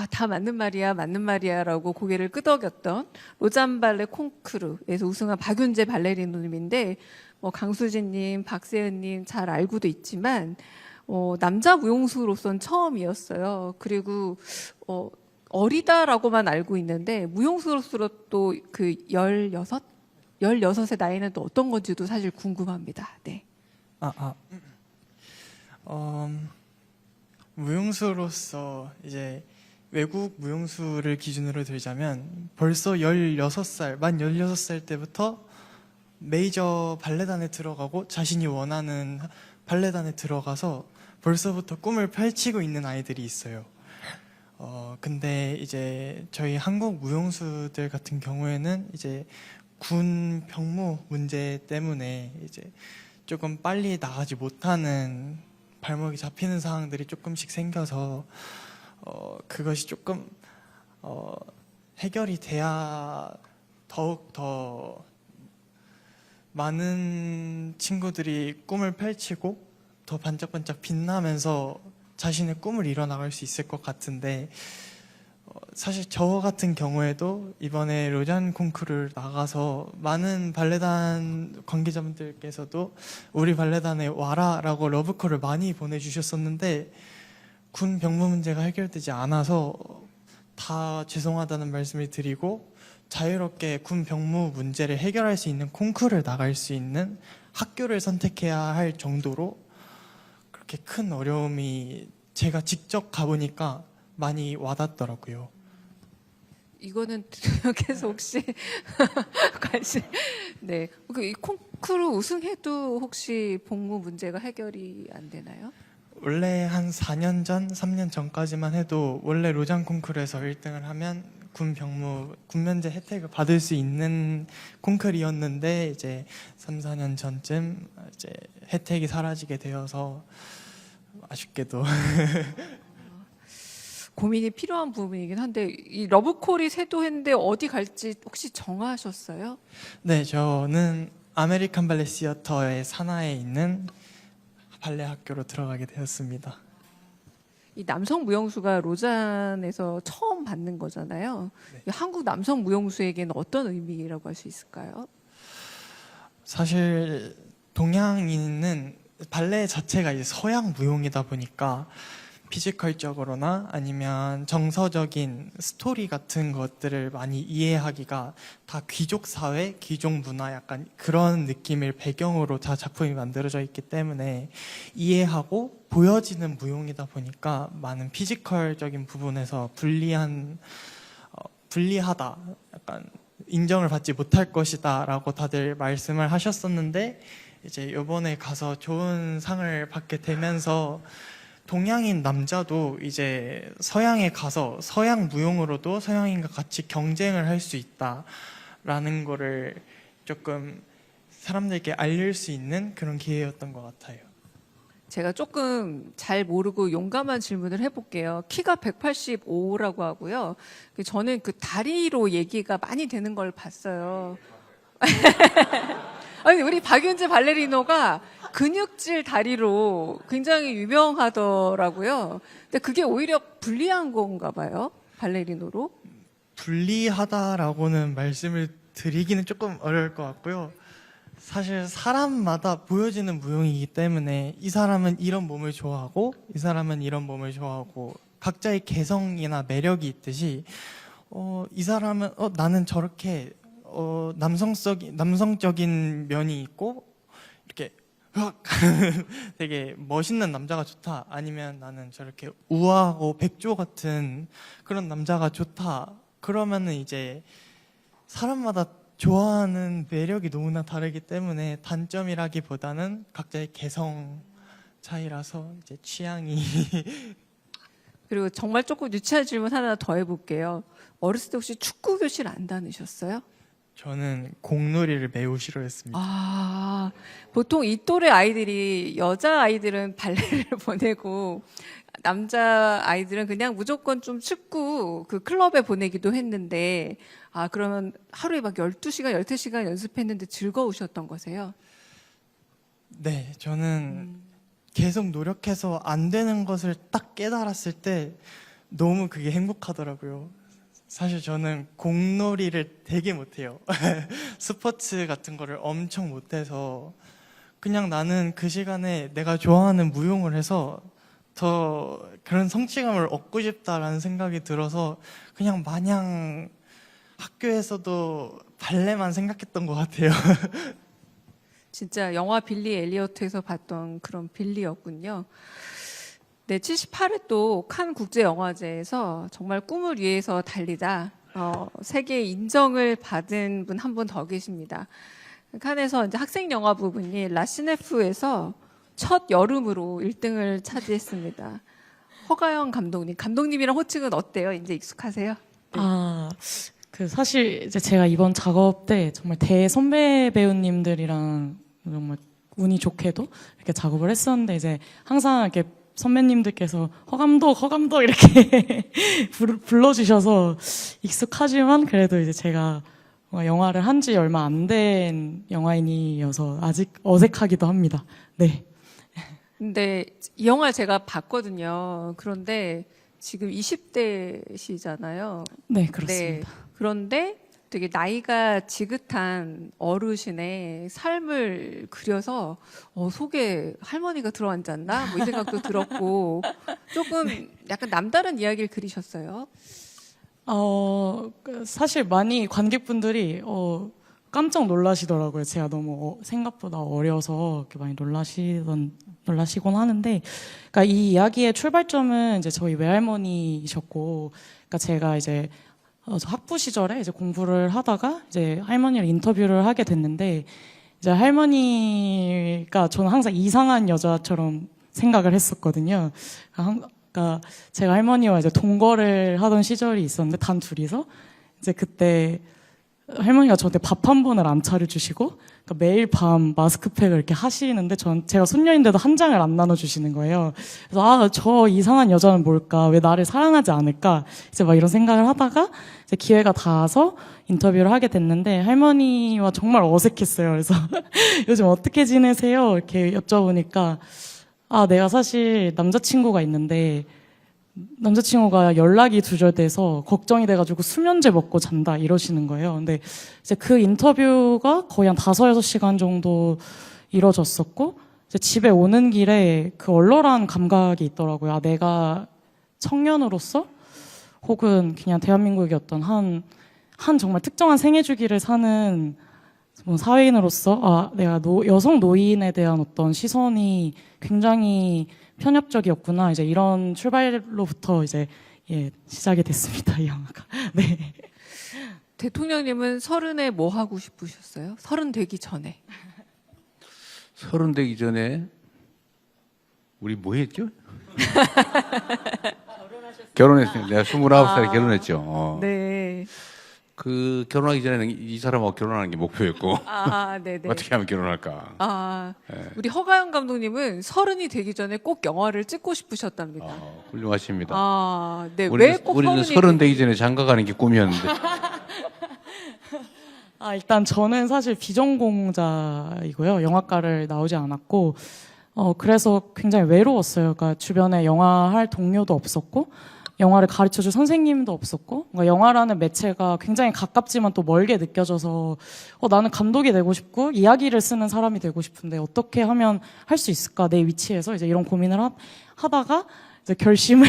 다 맞는 말이야 맞는 말이야라고 고개를 끄덕였던 로잔 발레 콩쿠르에서 우승한 박윤재 발레리노님인데, 강수진님, 박세은님 잘 알고도 있지만 남자 무용수로서는 처음이었어요. 그리고 어리다라고만 알고 있는데 무용수로서 또 그 16의 나이는 또 어떤 건지도 사실 궁금합니다. 네. 무용수로서 이제 외국 무용수를 기준으로 들자면 벌써 16살, 만 16살 때부터 메이저 발레단에 들어가고 자신이 원하는 발레단에 들어가서 벌써부터 꿈을 펼치고 있는 아이들이 있어요. 근데 이제 저희 한국 무용수들 같은 경우에는 이제 군 병무 문제 때문에 이제 조금 빨리 나가지 못하는, 발목이 잡히는 상황들이 조금씩 생겨서 그것이 조금 해결이 돼야 더욱 더 많은 친구들이 꿈을 펼치고 더 반짝반짝 빛나면서 자신의 꿈을 이뤄나갈 수 있을 것 같은데, 사실 저 같은 경우에도 이번에 로잔 콩쿠르를 나가서 많은 발레단 관계자분들께서도 우리 발레단에 와라라고 러브콜을 많이 보내주셨었는데 군 병무 문제가 해결되지 않아서 다 죄송하다는 말씀을 드리고, 자유롭게 군 병무 문제를 해결할 수 있는 콩쿠르를 나갈 수 있는 학교를 선택해야 할 정도로 그렇게 큰 어려움이 제가 직접 가보니까 많이 와닿더라고요. 이거는 대통령께서 혹시 관심, 네, 이 콩쿠르 우승해도 혹시 복무 문제가 해결이 안 되나요? 원래 한 4년 전, 3년 전까지만 해도 원래 로잔 콩쿠르에서 1등을 하면 군 병무, 군면제 혜택을 받을 수 있는 콩쿠르였는데 이제 3, 4년 전쯤 이제 혜택이 사라지게 되어서 아쉽게도 고민이 필요한 부분이긴 한데, 이 러브콜이 세도했는데 어디 갈지 혹시 정하셨어요? 네, 저는 아메리칸 발레 시어터의 산하에 있는 발레 학교로 들어가게 되었습니다. 이 남성 무용수가 로잔에서 처음 받는 거잖아요. 네. 한국 남성 무용수에게는 어떤 의미라고 할 수 있을까요? 사실 동양인은 발레 자체가 이제 서양 무용이다 보니까 피지컬적으로나 아니면 정서적인 스토리 같은 것들을 많이 이해하기가 다 귀족 사회, 귀족 문화 약간 그런 느낌을 배경으로 다 작품이 만들어져 있기 때문에 이해하고 보여지는 무용이다 보니까 많은 피지컬적인 부분에서 불리하다, 약간 인정을 받지 못할 것이다 라고 다들 말씀을 하셨었는데, 이제 이번에 가서 좋은 상을 받게 되면서 동양인 남자도 이제 서양에 가서 서양 무용으로도 서양인과 같이 경쟁을 할 수 있다라는 거를 조금 사람들에게 알릴 수 있는 그런 기회였던 것 같아요. 제가 조금 잘 모르고 용감한 질문을 해볼게요. 키가 185라고 하고요. 저는 그 다리로 얘기가 많이 되는 걸 봤어요. 아니, 우리 박윤재 발레리노가 근육질 다리로 굉장히 유명하더라고요. 근데 그게 오히려 불리한 건가 봐요. 발레리노로. 불리하다라고는 말씀을 드리기는 조금 어려울 것 같고요. 사실 사람마다 보여지는 무용이기 때문에 이 사람은 이런 몸을 좋아하고 이 사람은 이런 몸을 좋아하고 각자의 개성이나 매력이 있듯이 이 사람은 나는 저렇게 남성적인 면이 있고 이렇게 되게 멋있는 남자가 좋다. 아니면 나는 저렇게 우아하고 백조 같은 그런 남자가 좋다. 그러면은 이제 사람마다 좋아하는 매력이 너무나 다르기 때문에 단점이라기보다는 각자의 개성 차이라서 이제 취향이 그리고 정말 조금 유치한 질문 하나 더 해볼게요. 어렸을 때 혹시 축구 교실 안 다니셨어요? 저는 공놀이를 매우 싫어했습니다. 아, 보통 이 또래 아이들이 여자 아이들은 발레를 보내고 남자 아이들은 그냥 무조건 좀 축구 그 클럽에 보내기도 했는데 그러면 하루에 막 12시간, 13시간 연습했는데 즐거우셨던 거세요? 네, 저는 계속 노력해서 안 되는 것을 딱 깨달았을 때 너무 그게 행복하더라고요. 사실 저는 공놀이를 되게 못해요. 스포츠 같은 거를 엄청 못해서 그냥 나는 그 시간에 내가 좋아하는 무용을 해서 더 그런 성취감을 얻고 싶다라는 생각이 들어서 그냥 마냥 학교에서도 발레만 생각했던 것 같아요. 진짜 영화 빌리 엘리어트에서 봤던 그런 빌리였군요. 네, 78회 칸 국제영화제에서 정말 꿈을 위해서 달리다 세계 인정을 받은 분 한 분 더 계십니다. 칸에서 이제 학생 영화 부분이 라시네프에서 첫 여름으로 1등을 차지했습니다. 허가영 감독님이랑 호칭은 어때요? 이제 익숙하세요? 네. 사실 이제 제가 이번 작업 때 정말 대선배 배우님들이랑 정말 운이 좋게도 이렇게 작업을 했었는데 이제 항상 이렇게 선배님들께서 허감독 이렇게 불러주셔서 익숙하지만 그래도 이제 제가 영화를 한 지 얼마 안 된 영화인이어서 아직 어색하기도 합니다. 네. 근데 이 영화 제가 봤거든요. 그런데 지금 20대시잖아요. 네, 그렇습니다. 그런데 되게 나이가 지긋한 어르신의 삶을 그려서 속에 할머니가 들어앉았나? 뭐 이 생각도 들었고 조금 약간 남다른 이야기를 그리셨어요. 사실 많이 관객분들이 깜짝 놀라시더라고요. 제가 너무 생각보다 어려서 이렇게 많이 놀라시곤 하는데, 그러니까 이 이야기의 출발점은 이제 저희 외할머니이셨고, 그러니까 제가 이제 저 학부 시절에 이제 공부를 하다가 이제 할머니를 인터뷰를 하게 됐는데, 이제 할머니가 저는 항상 이상한 여자처럼 생각을 했었거든요. 그러니까 제가 할머니와 이제 동거를 하던 시절이 있었는데 단 둘이서 이제 그때 할머니가 저한테 밥 한 번을 안 차려주시고 그러니까 매일 밤 마스크팩을 이렇게 하시는데 제가 손녀인데도 한 장을 안 나눠주시는 거예요. 그래서 저 이상한 여자는 뭘까? 왜 나를 사랑하지 않을까? 이제 막 이런 생각을 하다가 이제 기회가 닿아서 인터뷰를 하게 됐는데 할머니와 정말 어색했어요. 그래서 요즘 어떻게 지내세요? 이렇게 여쭤보니까 내가 사실 남자친구가 있는데 남자친구가 연락이 두절돼서 걱정이 돼가지고 수면제 먹고 잔다 이러시는 거예요. 근데 이제 그 인터뷰가 거의 한 5-6시간 정도 이뤄졌었고 이제 집에 오는 길에 그 얼얼한 감각이 있더라고요. 내가 청년으로서 혹은 그냥 대한민국의 어떤 한 정말 특정한 생애 주기를 사는 사회인으로서 내가 여성 노인에 대한 어떤 시선이 굉장히 편협적이었구나. 이제 이런 출발로부터 이제 시작이 됐습니다. 이 영화가. 네. 대통령님은 30에 뭐 하고 싶으셨어요? 30 되기 전에. 서른 되기 전에 우리 뭐 했죠? 결혼했어요. 내가 29살에 결혼했죠. 네. 그 결혼하기 전에는 이 사람하고 결혼하는 게 목표였고 네네. 어떻게 하면 결혼할까? 우리 허가연 감독님은 30이 되기 전에 꼭 영화를 찍고 싶으셨답니다. 훌륭하십니다. 네. 왜 꼭 우리는 30이 서른 되기 전에 장가가는 게 꿈이었는데. 일단 저는 사실 비전공자이고요. 영화과를 나오지 않았고, 그래서 굉장히 외로웠어요. 그러니까 주변에 영화 할 동료도 없었고, 영화를 가르쳐줄 선생님도 없었고, 그러니까 영화라는 매체가 굉장히 가깝지만 또 멀게 느껴져서, 나는 감독이 되고 싶고, 이야기를 쓰는 사람이 되고 싶은데, 어떻게 하면 할 수 있을까, 내 위치에서 이제 이런 고민을 하다가, 이제 결심을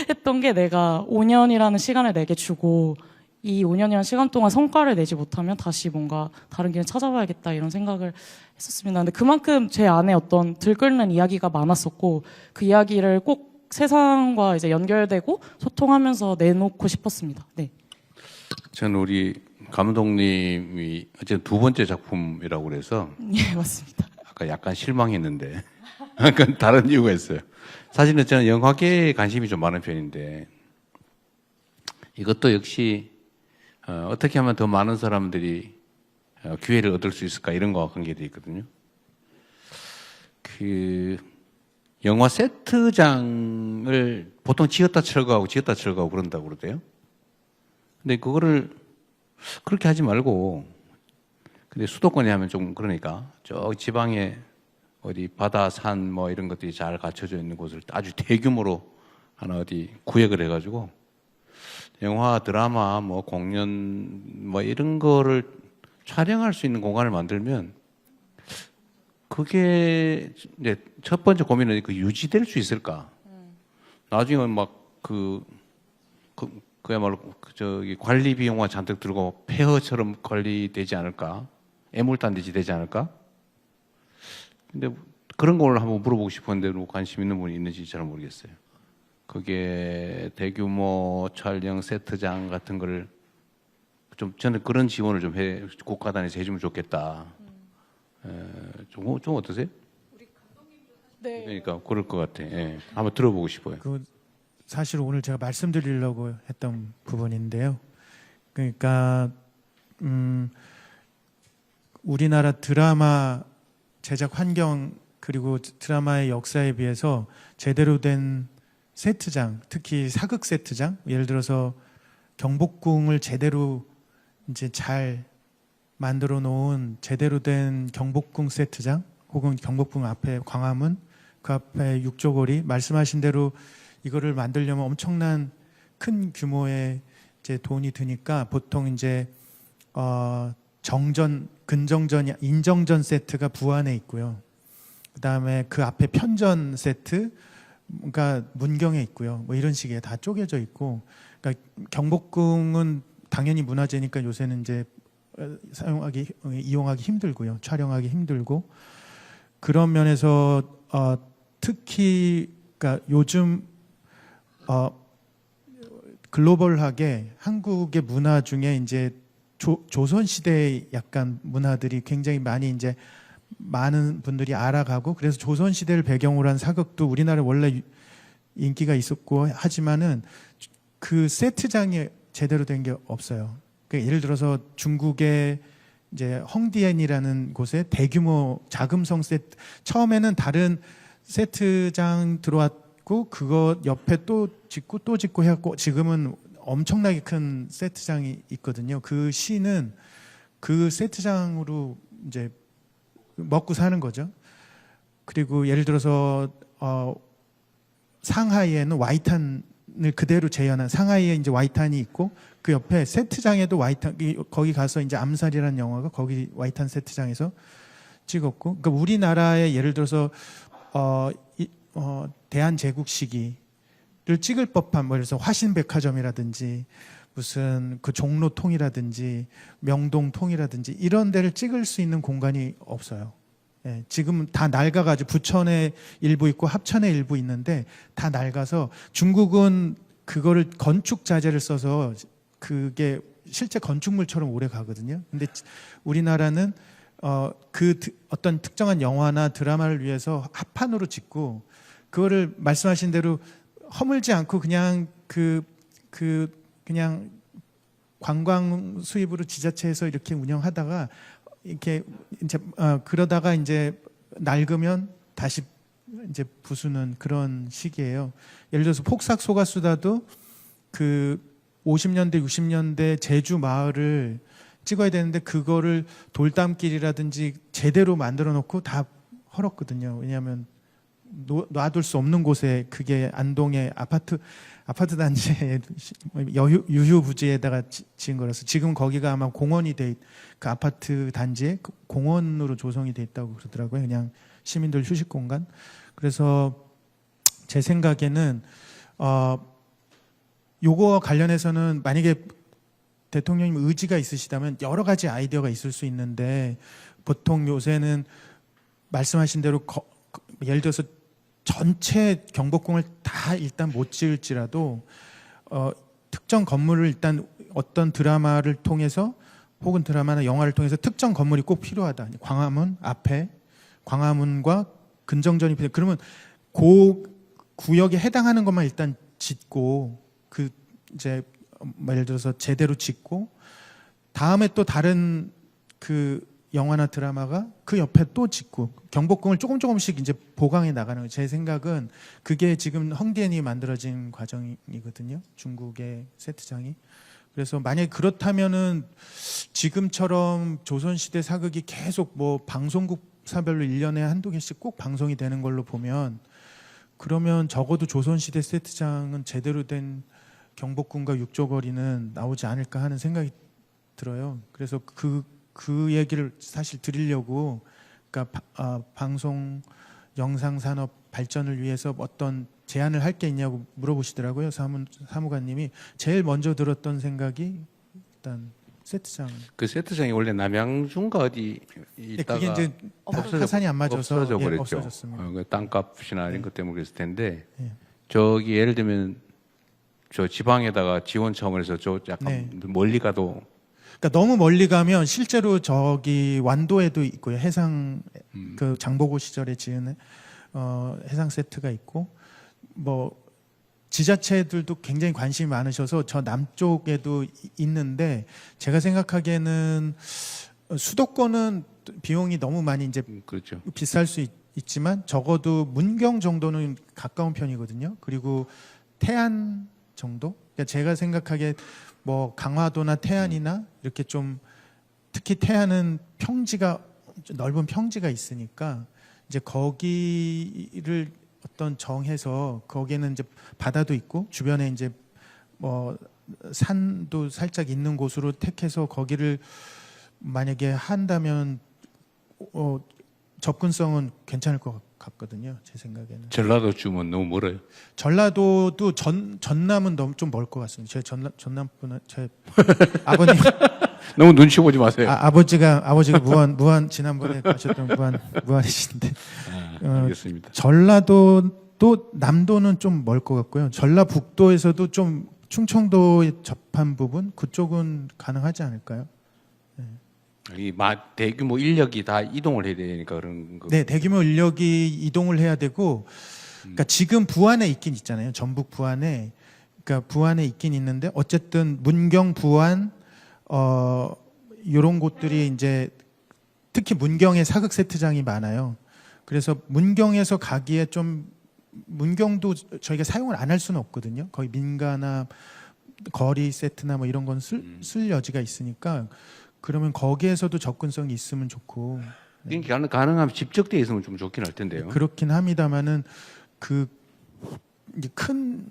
했던 게 내가 5년이라는 시간을 내게 주고, 이 5년이라는 시간 동안 성과를 내지 못하면 다시 뭔가 다른 길을 찾아봐야겠다 이런 생각을 했었습니다. 근데 그만큼 제 안에 어떤 들끓는 이야기가 많았었고 그 이야기를 꼭 세상과 이제 연결되고 소통하면서 내놓고 싶었습니다. 네. 저는 우리 감독님이 어쨌든 두 번째 작품이라고 그래서 예, 맞습니다. 아까 약간 실망했는데 약간 다른 이유가 있어요. 사실은 저는 영화계에 관심이 좀 많은 편인데 이것도 역시 어떻게 하면 더 많은 사람들이 기회를 얻을 수 있을까 이런 거와 관계되어 있거든요. 그 영화 세트장을 보통 지었다 철거하고 그런다고 그러대요. 근데 그거를 그렇게 하지 말고 근데 수도권에 하면 좀 그러니까 저 지방에 어디 바다, 산 뭐 이런 것들이 잘 갖춰져 있는 곳을 아주 대규모로 하나 어디 구획을 해가지고 영화, 드라마, 뭐 공연, 뭐 이런 거를 촬영할 수 있는 공간을 만들면 그게 이제 첫 번째 고민은 그 유지될 수 있을까? 나중에 막 그야말로 저기 관리 비용만 잔뜩 들고 폐허처럼 관리되지 않을까? 애물단지지 되지 않을까? 근데 그런 걸 한번 물어보고 싶었는데 관심 있는 분이 있는지 잘 모르겠어요. 그게 대규모 촬영 세트장 같은 거를 좀 저는 그런 지원을 좀 국가 단위에서 해주면 좋겠다. 좀 어떠세요? 네. 그러니까 그럴 것 같아. 예. 한번 들어보고 싶어요. 그 사실 오늘 제가 말씀드리려고 했던 부분인데요. 그러니까 우리나라 드라마 제작 환경 그리고 드라마의 역사에 비해서 제대로 된 세트장, 특히 사극 세트장, 예를 들어서 경복궁을 제대로 이제 잘 만들어 놓은 제대로 된 경복궁 세트장, 혹은 경복궁 앞에 광화문, 그 앞에 육조거리, 말씀하신 대로 이거를 만들려면 엄청난 큰 규모의 이제 돈이 드니까 보통 이제 정전, 근정전, 인정전 세트가 부안에 있고요. 그 다음에 그 앞에 편전 세트, 그러니까 문경에 있고요. 뭐 이런 식의 다 쪼개져 있고, 그러니까 경복궁은 당연히 문화재니까 요새는 이제 이용하기 힘들고요. 촬영하기 힘들고 그런 면에서 특히 그러니까 요즘 글로벌하게 한국의 문화 중에 이제 조선 시대의 약간 문화들이 굉장히 많이 이제 많은 분들이 알아가고 그래서 조선 시대를 배경으로 한 사극도 우리나라에 원래 인기가 있었고 하지만은 그 세트장이 제대로 된 게 없어요. 그러니까 예를 들어서 중국의 이제 헝디엔이라는 곳에 대규모 자금성 세트 처음에는 다른 세트장 들어왔고 그거 옆에 또 짓고 해갖고 지금은 엄청나게 큰 세트장이 있거든요. 그 시는 그 세트장으로 이제 먹고 사는 거죠. 그리고 예를 들어서 상하이에는 와이탄을 그대로 재현한 상하이에 이제 와이탄이 있고 그 옆에 세트장에도 와이탄 거기 가서 이제 암살이라는 영화가 거기 와이탄 세트장에서 찍었고 그러니까 우리나라의 예를 들어서 대한제국 시기를 찍을 법한 뭐 그래서 화신백화점이라든지 무슨 그 종로통이라든지 명동통이라든지 이런 데를 찍을 수 있는 공간이 없어요. 예, 지금은 다 낡아가지고 부천에 일부 있고 합천에 일부 있는데 다 낡아서 중국은 그거를 건축 자재를 써서 그게 실제 건축물처럼 오래 가거든요. 근데 우리나라는 어떤 특정한 영화나 드라마를 위해서 합판으로 짓고 그거를 말씀하신 대로 허물지 않고 그냥 그냥 관광 수입으로 지자체에서 이렇게 운영하다가 이렇게 이제 그러다가 이제 낡으면 다시 이제 부수는 그런 시기예요. 예를 들어서 폭삭 소가수다도 그 50년대 60년대 제주 마을을 찍어야 되는데 그거를 돌담길이라든지 제대로 만들어 놓고 다 헐었거든요. 왜냐하면 놔둘 수 없는 곳에 그게 안동의 아파트 단지에 유휴부지에다가 지은 거라서 지금 거기가 아마 공원이 그 아파트 단지에 공원으로 조성이 돼 있다고 그러더라고요. 그냥 시민들 휴식 공간. 그래서 제 생각에는 요거와 관련해서는 만약에 대통령님 의지가 있으시다면 여러 가지 아이디어가 있을 수 있는데 보통 요새는 말씀하신 대로 예를 들어서 전체 경복궁을 다 일단 못 지을지라도 특정 건물을 일단 어떤 드라마를 통해서 혹은 드라마나 영화를 통해서 특정 건물이 꼭 필요하다. 광화문 앞에 광화문과 근정전이 필요. 그러면 그 구역에 해당하는 것만 일단 짓고 그 이제 예를 들어서 제대로 짓고 다음에 또 다른 그 영화나 드라마가 그 옆에 또 짓고 경복궁을 조금씩 이제 보강해 나가는 거예요. 제 생각은 그게 지금 헝디엔이 만들어진 과정이거든요. 중국의 세트장이. 그래서 만약에 그렇다면은 지금처럼 조선시대 사극이 계속 뭐 방송국사별로 1년에 한두 개씩 꼭 방송이 되는 걸로 보면 그러면 적어도 조선시대 세트장은 제대로 된 경복궁과 육조거리는 나오지 않을까 하는 생각이 들어요. 그래서 그 얘기를 사실 드리려고 그러니까 방송 영상 산업 발전을 위해서 어떤 제안을 할 게 있냐고 물어보시더라고요. 사무관님이 제일 먼저 들었던 생각이 일단 세트장. 그 세트장이 원래 남양주인가 어디 있다가 그게 이제 타산이 안 맞아서 없어져 버렸죠. 없어졌습니다. 그 땅값이나 이런 것 때문에 그랬을 텐데 예. 저기 예를 들면 저 지방에다가 지원 차원에서 저 약간 멀리 가도 그러니까 너무 멀리 가면 실제로 저기 완도에도 있고요. 해상 그 장보고 시절에 지은 해상 세트가 있고 뭐 지자체들도 굉장히 관심이 많으셔서 저 남쪽에도 있는데 제가 생각하기에는 수도권은 비용이 너무 많이 이제 그렇죠. 비쌀 수 있지만 적어도 문경 정도는 가까운 편이거든요. 그리고 태안 정도? 그러니까 제가 생각하기에 뭐 강화도나 태안이나 이렇게 좀 특히 태안은 넓은 평지가 있으니까 이제 거기를 어떤 정해서 거기에는 이제 바다도 있고 주변에 이제 뭐 산도 살짝 있는 곳으로 택해서 거기를 만약에 한다면 접근성은 괜찮을 것 같거든요. 제 생각에는. 전라도 주면 너무 멀어요. 전라도도 전남은 너무 좀 멀 것 같습니다. 제 전남 분은 제 아버님 너무 눈치 보지 마세요. 아버지가 무안 지난번에 가셨던 무안이신데 알겠습니다. 전라도도 남도는 좀 멀 것 같고요. 전라북도에서도 좀 충청도에 접한 부분 그쪽은 가능하지 않을까요? 이 대규모 인력이 다 이동을 해야 되니까 그런 거. 네, 대규모 인력이 이동을 해야 되고, 그러니까 지금 부안에 있긴 있잖아요. 전북 부안에, 그러니까 부안에 있긴 있는데 어쨌든 문경, 부안, 이런 곳들이 이제 특히 문경에 사극 세트장이 많아요. 그래서 문경에서 가기에 좀 문경도 저희가 사용을 안 할 수는 없거든요. 거의 민가나 거리 세트나 뭐 이런 건 쓸 여지가 있으니까. 그러면 거기에서도 접근성이 있으면 좋고. 그러니까 가능하면 집적돼 있으면 좀 좋긴 할 텐데요. 그렇긴 합니다만은 그 큰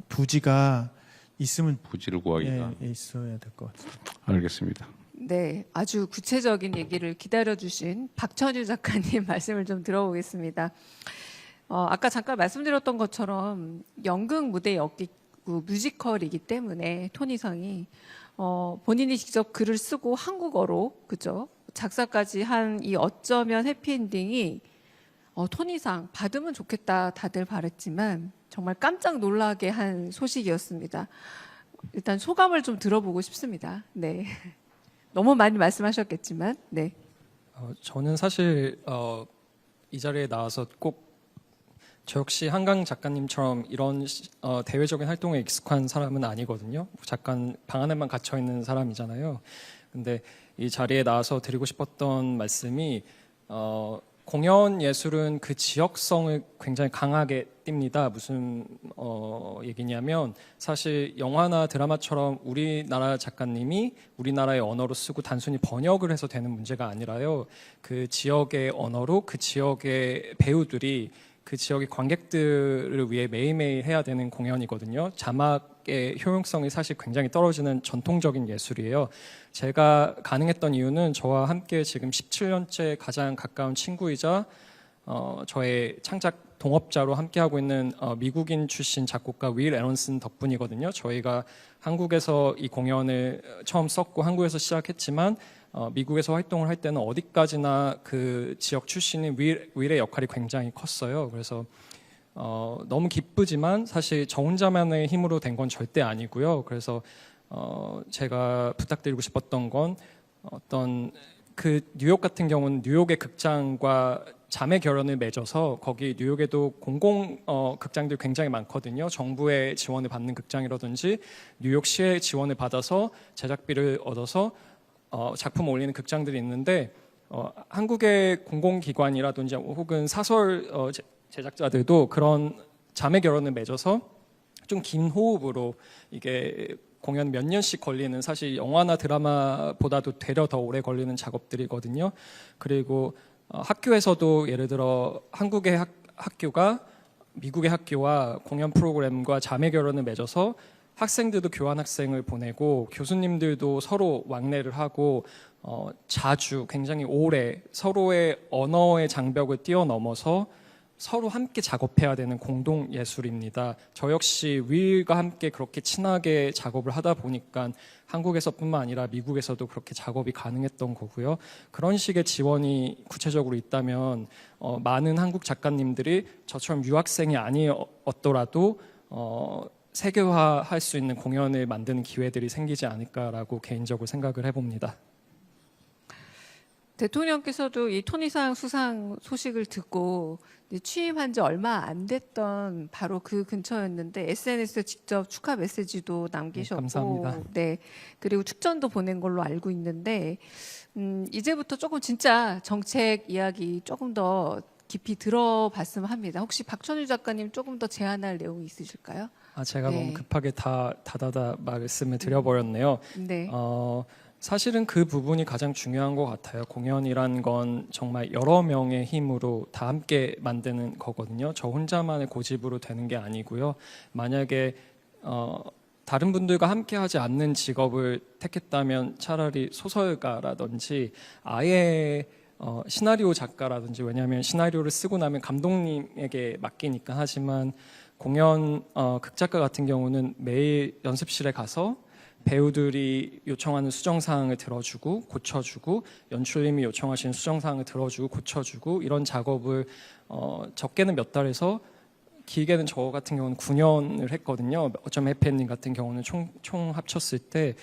부지가 있으면 부지를 구하기가. 있어야 될 것 같습니다. 알겠습니다. 네, 아주 구체적인 얘기를 기다려주신 박천유 작가님 말씀을 좀 들어보겠습니다. 아까 잠깐 말씀드렸던 것처럼 연극 무대였고 뮤지컬이기 때문에 톤이상이 본인이 직접 글을 쓰고 한국어로 그죠 작사까지 한 이 어쩌면 해피엔딩이 톤이상 받으면 좋겠다 다들 바랬지만 정말 깜짝 놀라게 한 소식이었습니다. 일단 소감을 좀 들어보고 싶습니다. 네. 너무 많이 말씀하셨겠지만, 네. 저는 사실 이 자리에 나와서 꼭 저 역시 한강 작가님처럼 이런 대외적인 활동에 익숙한 사람은 아니거든요. 잠깐 방 안에만 갇혀 있는 사람이잖아요. 근데 이 자리에 나와서 드리고 싶었던 말씀이 공연 예술은 그 지역성을 굉장히 강하게 띱니다. 무슨 얘기냐면 사실 영화나 드라마처럼 우리나라 작가님이 우리나라의 언어로 쓰고 단순히 번역을 해서 되는 문제가 아니라요. 그 지역의 언어로 그 지역의 배우들이 그 지역의 관객들을 위해 매일매일 해야 되는 공연이거든요. 자막의 효용성이 사실 굉장히 떨어지는 전통적인 예술이에요. 제가 가능했던 이유는 저와 함께 지금 17년째 가장 가까운 친구이자 저의 창작 동업자로 함께하고 있는 미국인 출신 작곡가 윌 에런슨 덕분이거든요. 저희가 한국에서 이 공연을 처음 썼고 한국에서 시작했지만 미국에서 활동을 할 때는 어디까지나 그 지역 출신인 윌의 역할이 굉장히 컸어요. 그래서 너무 기쁘지만 사실 저 혼자만의 힘으로 된 건 절대 아니고요. 그래서 제가 부탁드리고 싶었던 건 어떤 그 뉴욕 같은 경우는 뉴욕의 극장과 자매 결연을 맺어서 거기 뉴욕에도 공공 극장들 굉장히 많거든요. 정부의 지원을 받는 극장이라든지 뉴욕시의 지원을 받아서 제작비를 얻어서 작품을 올리는 극장들이 있는데 한국의 공공기관이라든지 혹은 사설 제작자들도 그런 자매 결연을 맺어서 좀 긴 호흡으로 이게 공연 몇 년씩 걸리는 사실 영화나 드라마보다도 되려 더 오래 걸리는 작업들이거든요. 그리고 학교에서도 예를 들어 한국의 학교가 미국의 학교와 공연 프로그램과 자매 결연을 맺어서 학생들도 교환 학생을 보내고 교수님들도 서로 왕래를 하고 자주 굉장히 오래 서로의 언어의 장벽을 뛰어넘어서 서로 함께 작업해야 되는 공동 예술입니다. 저 역시 윌과 함께 그렇게 친하게 작업을 하다 보니까 한국에서뿐만 아니라 미국에서도 그렇게 작업이 가능했던 거고요. 그런 식의 지원이 구체적으로 있다면 많은 한국 작가님들이 저처럼 유학생이 아니었더라도 세계화할 수 있는 공연을 만드는 기회들이 생기지 않을까라고 개인적으로 생각을 해봅니다. 대통령께서도 이 토니상 수상 소식을 듣고 취임한 지 얼마 안 됐던 바로 그 근처였는데 SNS에 직접 축하 메시지도 남기셨고, 감사합니다. 네, 그리고 축전도 보낸 걸로 알고 있는데 이제부터 조금 진짜 정책 이야기 조금 더 깊이 들어봤으면 합니다. 혹시 박천유 작가님 조금 더 제안할 내용이 있으실까요? 제가 네. 너무 급하게 다다다 말씀을 드려버렸네요. 네. 사실은 그 부분이 가장 중요한 것 같아요. 공연이란 건 정말 여러 명의 힘으로 다 함께 만드는 거거든요. 저 혼자만의 고집으로 되는 게 아니고요. 만약에 다른 분들과 함께 하지 않는 직업을 택했다면 차라리 소설가라든지 아예 시나리오 작가라든지, 왜냐하면 시나리오를 쓰고 나면 감독님에게 맡기니까. 하지만 공연 극작가 같은 경우는 매일 연습실에 가서 배우들이 요청하는 수정사항을 들어주고 고쳐주고, 연출님이 요청하시는 수정사항을 들어주고 고쳐주고, 이런 작업을 적게는 몇 달에서 길게는 저 같은 경우는 9년을 했거든요. 어쩜 해피엔딩 같은 경우는 총 합쳤을 때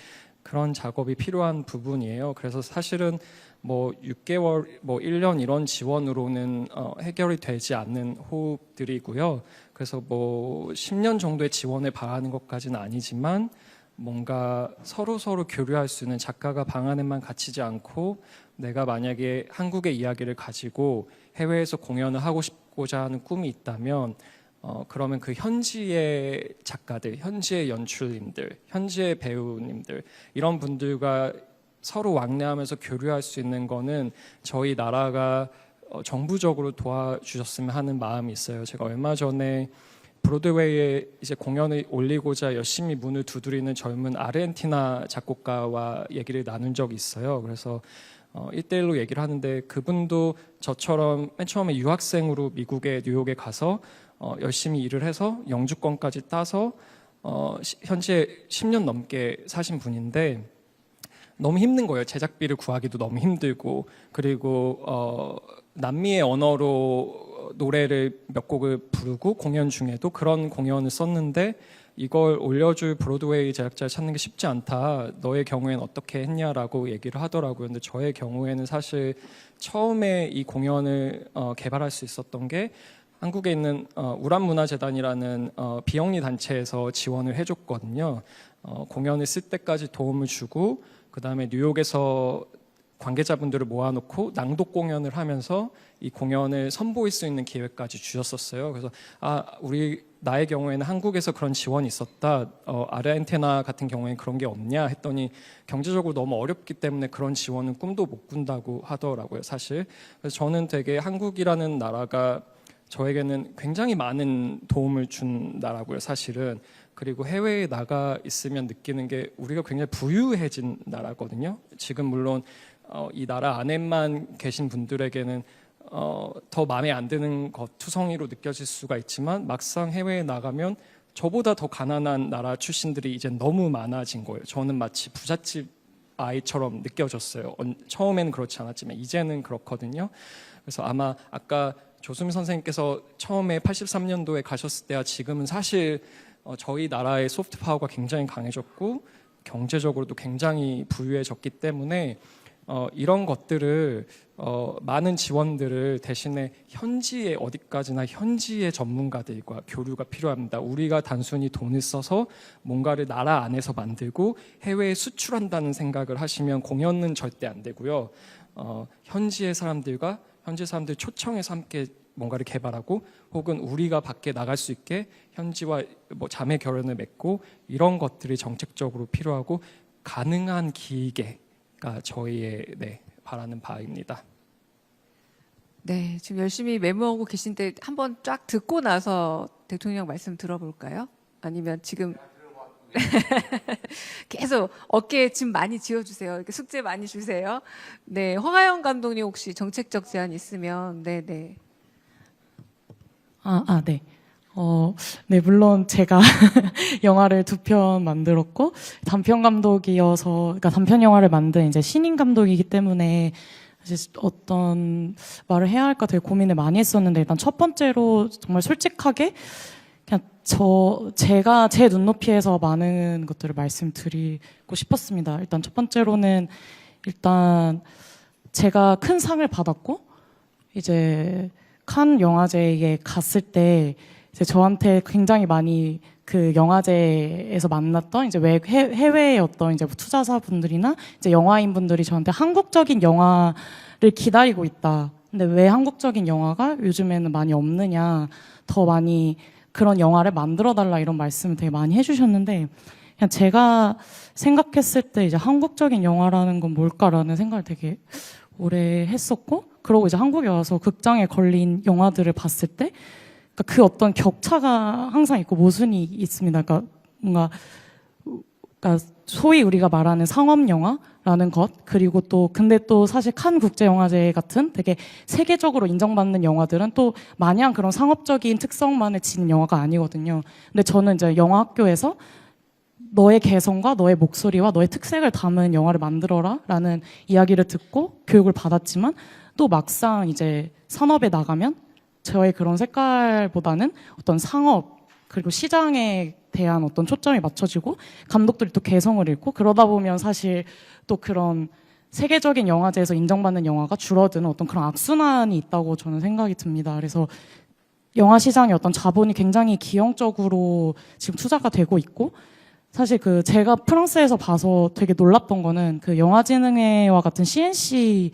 그런 작업이 필요한 부분이에요. 그래서 사실은 뭐 6개월, 뭐 1년 이런 지원으로는 해결이 되지 않는 호흡들이고요. 그래서 뭐 10년 정도의 지원을 바라는 것까지는 아니지만 뭔가 서로 교류할 수 있는, 작가가 방 안에만 갇히지 않고 내가 만약에 한국의 이야기를 가지고 해외에서 공연을 하고 싶고자 하는 꿈이 있다면 그러면 그 현지의 작가들, 현지의 연출님들, 현지의 배우님들, 이런 분들과 서로 왕래하면서 교류할 수 있는 거는 저희 나라가 정부적으로 도와주셨으면 하는 마음이 있어요. 제가 얼마 전에 브로드웨이에 이제 공연을 올리고자 열심히 문을 두드리는 젊은 아르헨티나 작곡가와 얘기를 나눈 적이 있어요. 그래서 1대1로 얘기를 하는데 그분도 저처럼 맨 처음에 유학생으로 미국의 뉴욕에 가서 열심히 일을 해서 영주권까지 따서 현재 10년 넘게 사신 분인데 너무 힘든 거예요. 제작비를 구하기도 너무 힘들고, 그리고 남미의 언어로 노래를 몇 곡을 부르고 공연 중에도 그런 공연을 썼는데 이걸 올려줄 브로드웨이 제작자를 찾는 게 쉽지 않다. 너의 경우에는 어떻게 했냐라고 얘기를 하더라고요. 근데 저의 경우에는 사실 처음에 이 공연을 개발할 수 있었던 게 한국에 있는 우란문화재단이라는 비영리 단체에서 지원을 해줬거든요. 공연을 쓸 때까지 도움을 주고 그 다음에 뉴욕에서 관계자분들을 모아놓고 낭독 공연을 하면서 이 공연을 선보일 수 있는 기회까지 주셨었어요. 그래서 나의 경우에는 한국에서 그런 지원이 있었다. 아르헨티나 같은 경우에는 그런 게 없냐 했더니 경제적으로 너무 어렵기 때문에 그런 지원은 꿈도 못 꾼다고 하더라고요, 사실. 그래서 저는 되게 한국이라는 나라가 저에게는 굉장히 많은 도움을 준 나라고요, 사실은. 그리고 해외에 나가 있으면 느끼는 게 우리가 굉장히 부유해진 나라거든요. 지금 물론 이 나라 안에만 계신 분들에게는 더 마음에 안 드는 것 투성이로 느껴질 수가 있지만 막상 해외에 나가면 저보다 더 가난한 나라 출신들이 이제 너무 많아진 거예요. 저는 마치 부잣집 아이처럼 느껴졌어요. 처음에는 그렇지 않았지만 이제는 그렇거든요. 그래서 아마 아까 조수미 선생님께서 처음에 83년도에 가셨을 때와 지금은 사실 저희 나라의 소프트 파워가 굉장히 강해졌고 경제적으로도 굉장히 부유해졌기 때문에 이런 것들을 많은 지원들을 대신에 현지에 어디까지나 현지의 전문가들과 교류가 필요합니다. 우리가 단순히 돈을 써서 뭔가를 나라 안에서 만들고 해외에 수출한다는 생각을 하시면 공연은 절대 안 되고요. 현지의 사람들과 현지 사람들 초청해서 함께 뭔가를 개발하고 혹은 우리가 밖에 나갈 수 있게 현지와 뭐 자매 결연을 맺고 이런 것들이 정책적으로 필요하고 가능한 기계가 저희의 바라는 바입니다. 네, 지금 열심히 메모하고 계신데 한번 쫙 듣고 나서 대통령 말씀 들어볼까요? 아니면 지금 계속 어깨에 짐 많이 지어주세요. 이렇게 숙제 많이 주세요. 네, 허가영 감독님 혹시 정책적 제안 있으면 네. 네. 네, 물론 제가 영화를 2편 만들었고 단편 감독이어서, 그러니까 단편 영화를 만든 이제 신인 감독이기 때문에 사실 어떤 말을 해야 할까 되게 고민을 많이 했었는데, 일단 첫 번째로 정말 솔직하게 그냥 제가 제 눈높이에서 많은 것들을 말씀드리고 싶었습니다. 일단 첫 번째로는 일단 제가 큰 상을 받았고 이제 칸 영화제에 갔을 때 이제 저한테 굉장히 많이 그 영화제에서 만났던 이제 해외의 어떤 이제 투자사분들이나 이제 영화인분들이 저한테 한국적인 영화를 기다리고 있다. 근데 왜 한국적인 영화가 요즘에는 많이 없느냐, 더 많이 그런 영화를 만들어 달라, 이런 말씀을 되게 많이 해주셨는데, 그냥 제가 생각했을 때 이제 한국적인 영화라는 건 뭘까라는 생각을 되게 오래 했었고, 그러고 이제 한국에 와서 극장에 걸린 영화들을 봤을 때 그 어떤 격차가 항상 있고 모순이 있습니다. 그러니까 소위 우리가 말하는 상업 영화라는 것, 그리고 또 근데 또 사실 칸 국제영화제 같은 되게 세계적으로 인정받는 영화들은 또 마냥 그런 상업적인 특성만을 지닌 영화가 아니거든요. 근데 저는 이제 영화학교에서 너의 개성과 너의 목소리와 너의 특색을 담은 영화를 만들어라 라는 이야기를 듣고 교육을 받았지만, 또 막상 이제 산업에 나가면 저의 그런 색깔보다는 어떤 상업 그리고 시장에 대한 어떤 초점이 맞춰지고 감독들이 또 개성을 잃고, 그러다 보면 사실 또 그런 세계적인 영화제에서 인정받는 영화가 줄어드는 어떤 그런 악순환이 있다고 저는 생각이 듭니다. 그래서 영화 시장의 어떤 자본이 굉장히 기형적으로 지금 투자가 되고 있고, 사실 제가 프랑스에서 봐서 되게 놀랐던 거는 영화진흥회와 같은 CNC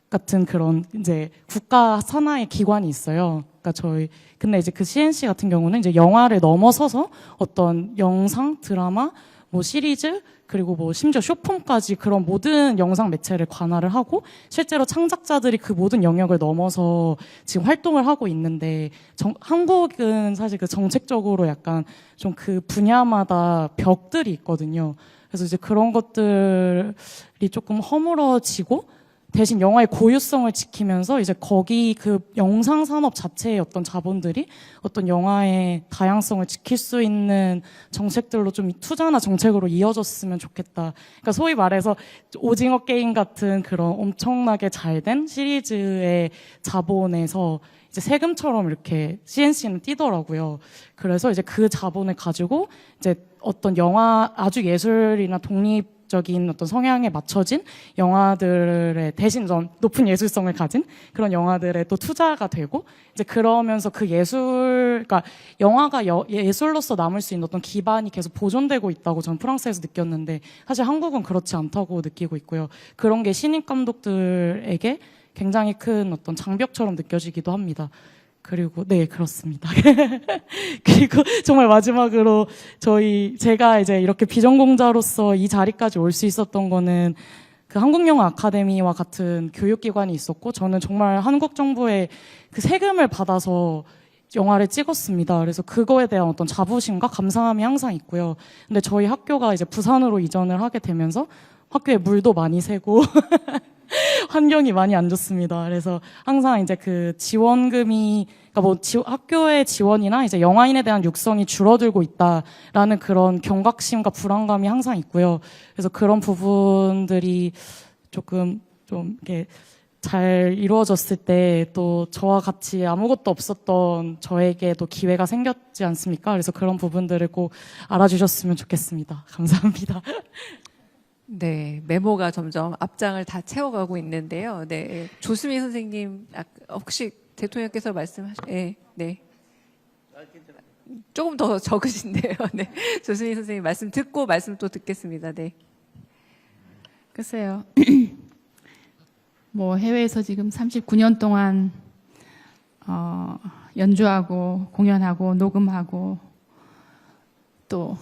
같은 그런 이제 국가 산하의 기관이 있어요. 그러니까 근데 이제 그 CNC 같은 경우는 이제 영화를 넘어서서 어떤 영상, 드라마, 뭐 시리즈, 그리고 뭐 심지어 쇼폼까지 그런 모든 영상 매체를 관할을 하고, 실제로 창작자들이 그 모든 영역을 넘어서 지금 활동을 하고 있는데, 한국은 사실 정책적으로 약간 좀 그 분야마다 벽들이 있거든요. 그래서 이제 그런 것들이 조금 허물어지고, 대신 영화의 고유성을 지키면서 이제 거기 그 영상 산업 자체의 어떤 자본들이 어떤 영화의 다양성을 지킬 수 있는 정책들로 좀 투자나 정책으로 이어졌으면 좋겠다. 그러니까 소위 말해서 오징어 게임 같은 그런 엄청나게 잘된 시리즈의 자본에서 이제 세금처럼 이렇게 CNC는 뛰더라고요. 그래서 이제 그 자본을 가지고 이제 어떤 영화 아주 예술이나 독립적인 어떤 성향에 맞춰진 영화들의 대신 좀 높은 예술성을 가진 그런 영화들에 또 투자가 되고 이제 그러면서 그 예술, 그러니까 영화가 예술로서 남을 수 있는 어떤 기반이 계속 보존되고 있다고 저는 프랑스에서 느꼈는데 사실 한국은 그렇지 않다고 느끼고 있고요. 그런 게 신인 감독들에게 굉장히 큰 어떤 장벽처럼 느껴지기도 합니다. 그리고 네 그렇습니다. 그리고 정말 마지막으로 제가 이제 이렇게 비전공자로서 이 자리까지 올 수 있었던 거는 그 한국영화 아카데미와 같은 교육기관이 있었고 저는 정말 한국 정부의 그 세금을 받아서 영화를 찍었습니다. 그래서 그거에 대한 어떤 자부심과 감사함이 항상 있고요. 근데 저희 학교가 이제 부산으로 이전을 하게 되면서 학교에 물도 많이 새고 환경이 많이 안 좋습니다. 그래서 항상 이제 그 지원금이, 그러니까 뭐 학교의 지원이나 이제 영화인에 대한 육성이 줄어들고 있다라는 그런 경각심과 불안감이 항상 있고요. 그래서 그런 부분들이 조금 좀 이렇게 잘 이루어졌을 때 또 저와 같이 아무것도 없었던 저에게도 기회가 생겼지 않습니까? 그래서 그런 부분들을 꼭 알아주셨으면 좋겠습니다. 감사합니다. 네, 메모가 점점 앞장을 다 채워가고 있는데요. 네, 조수미 선생님, 혹시 대통령께서 네, 네. 조금 더 적으신데요. 네, 조수미 선생님 말씀 듣고 말씀 또 듣겠습니다. 네. 글쎄요. 뭐 해외에서 지금 39년 동안 연주하고 공연하고 녹음하고 또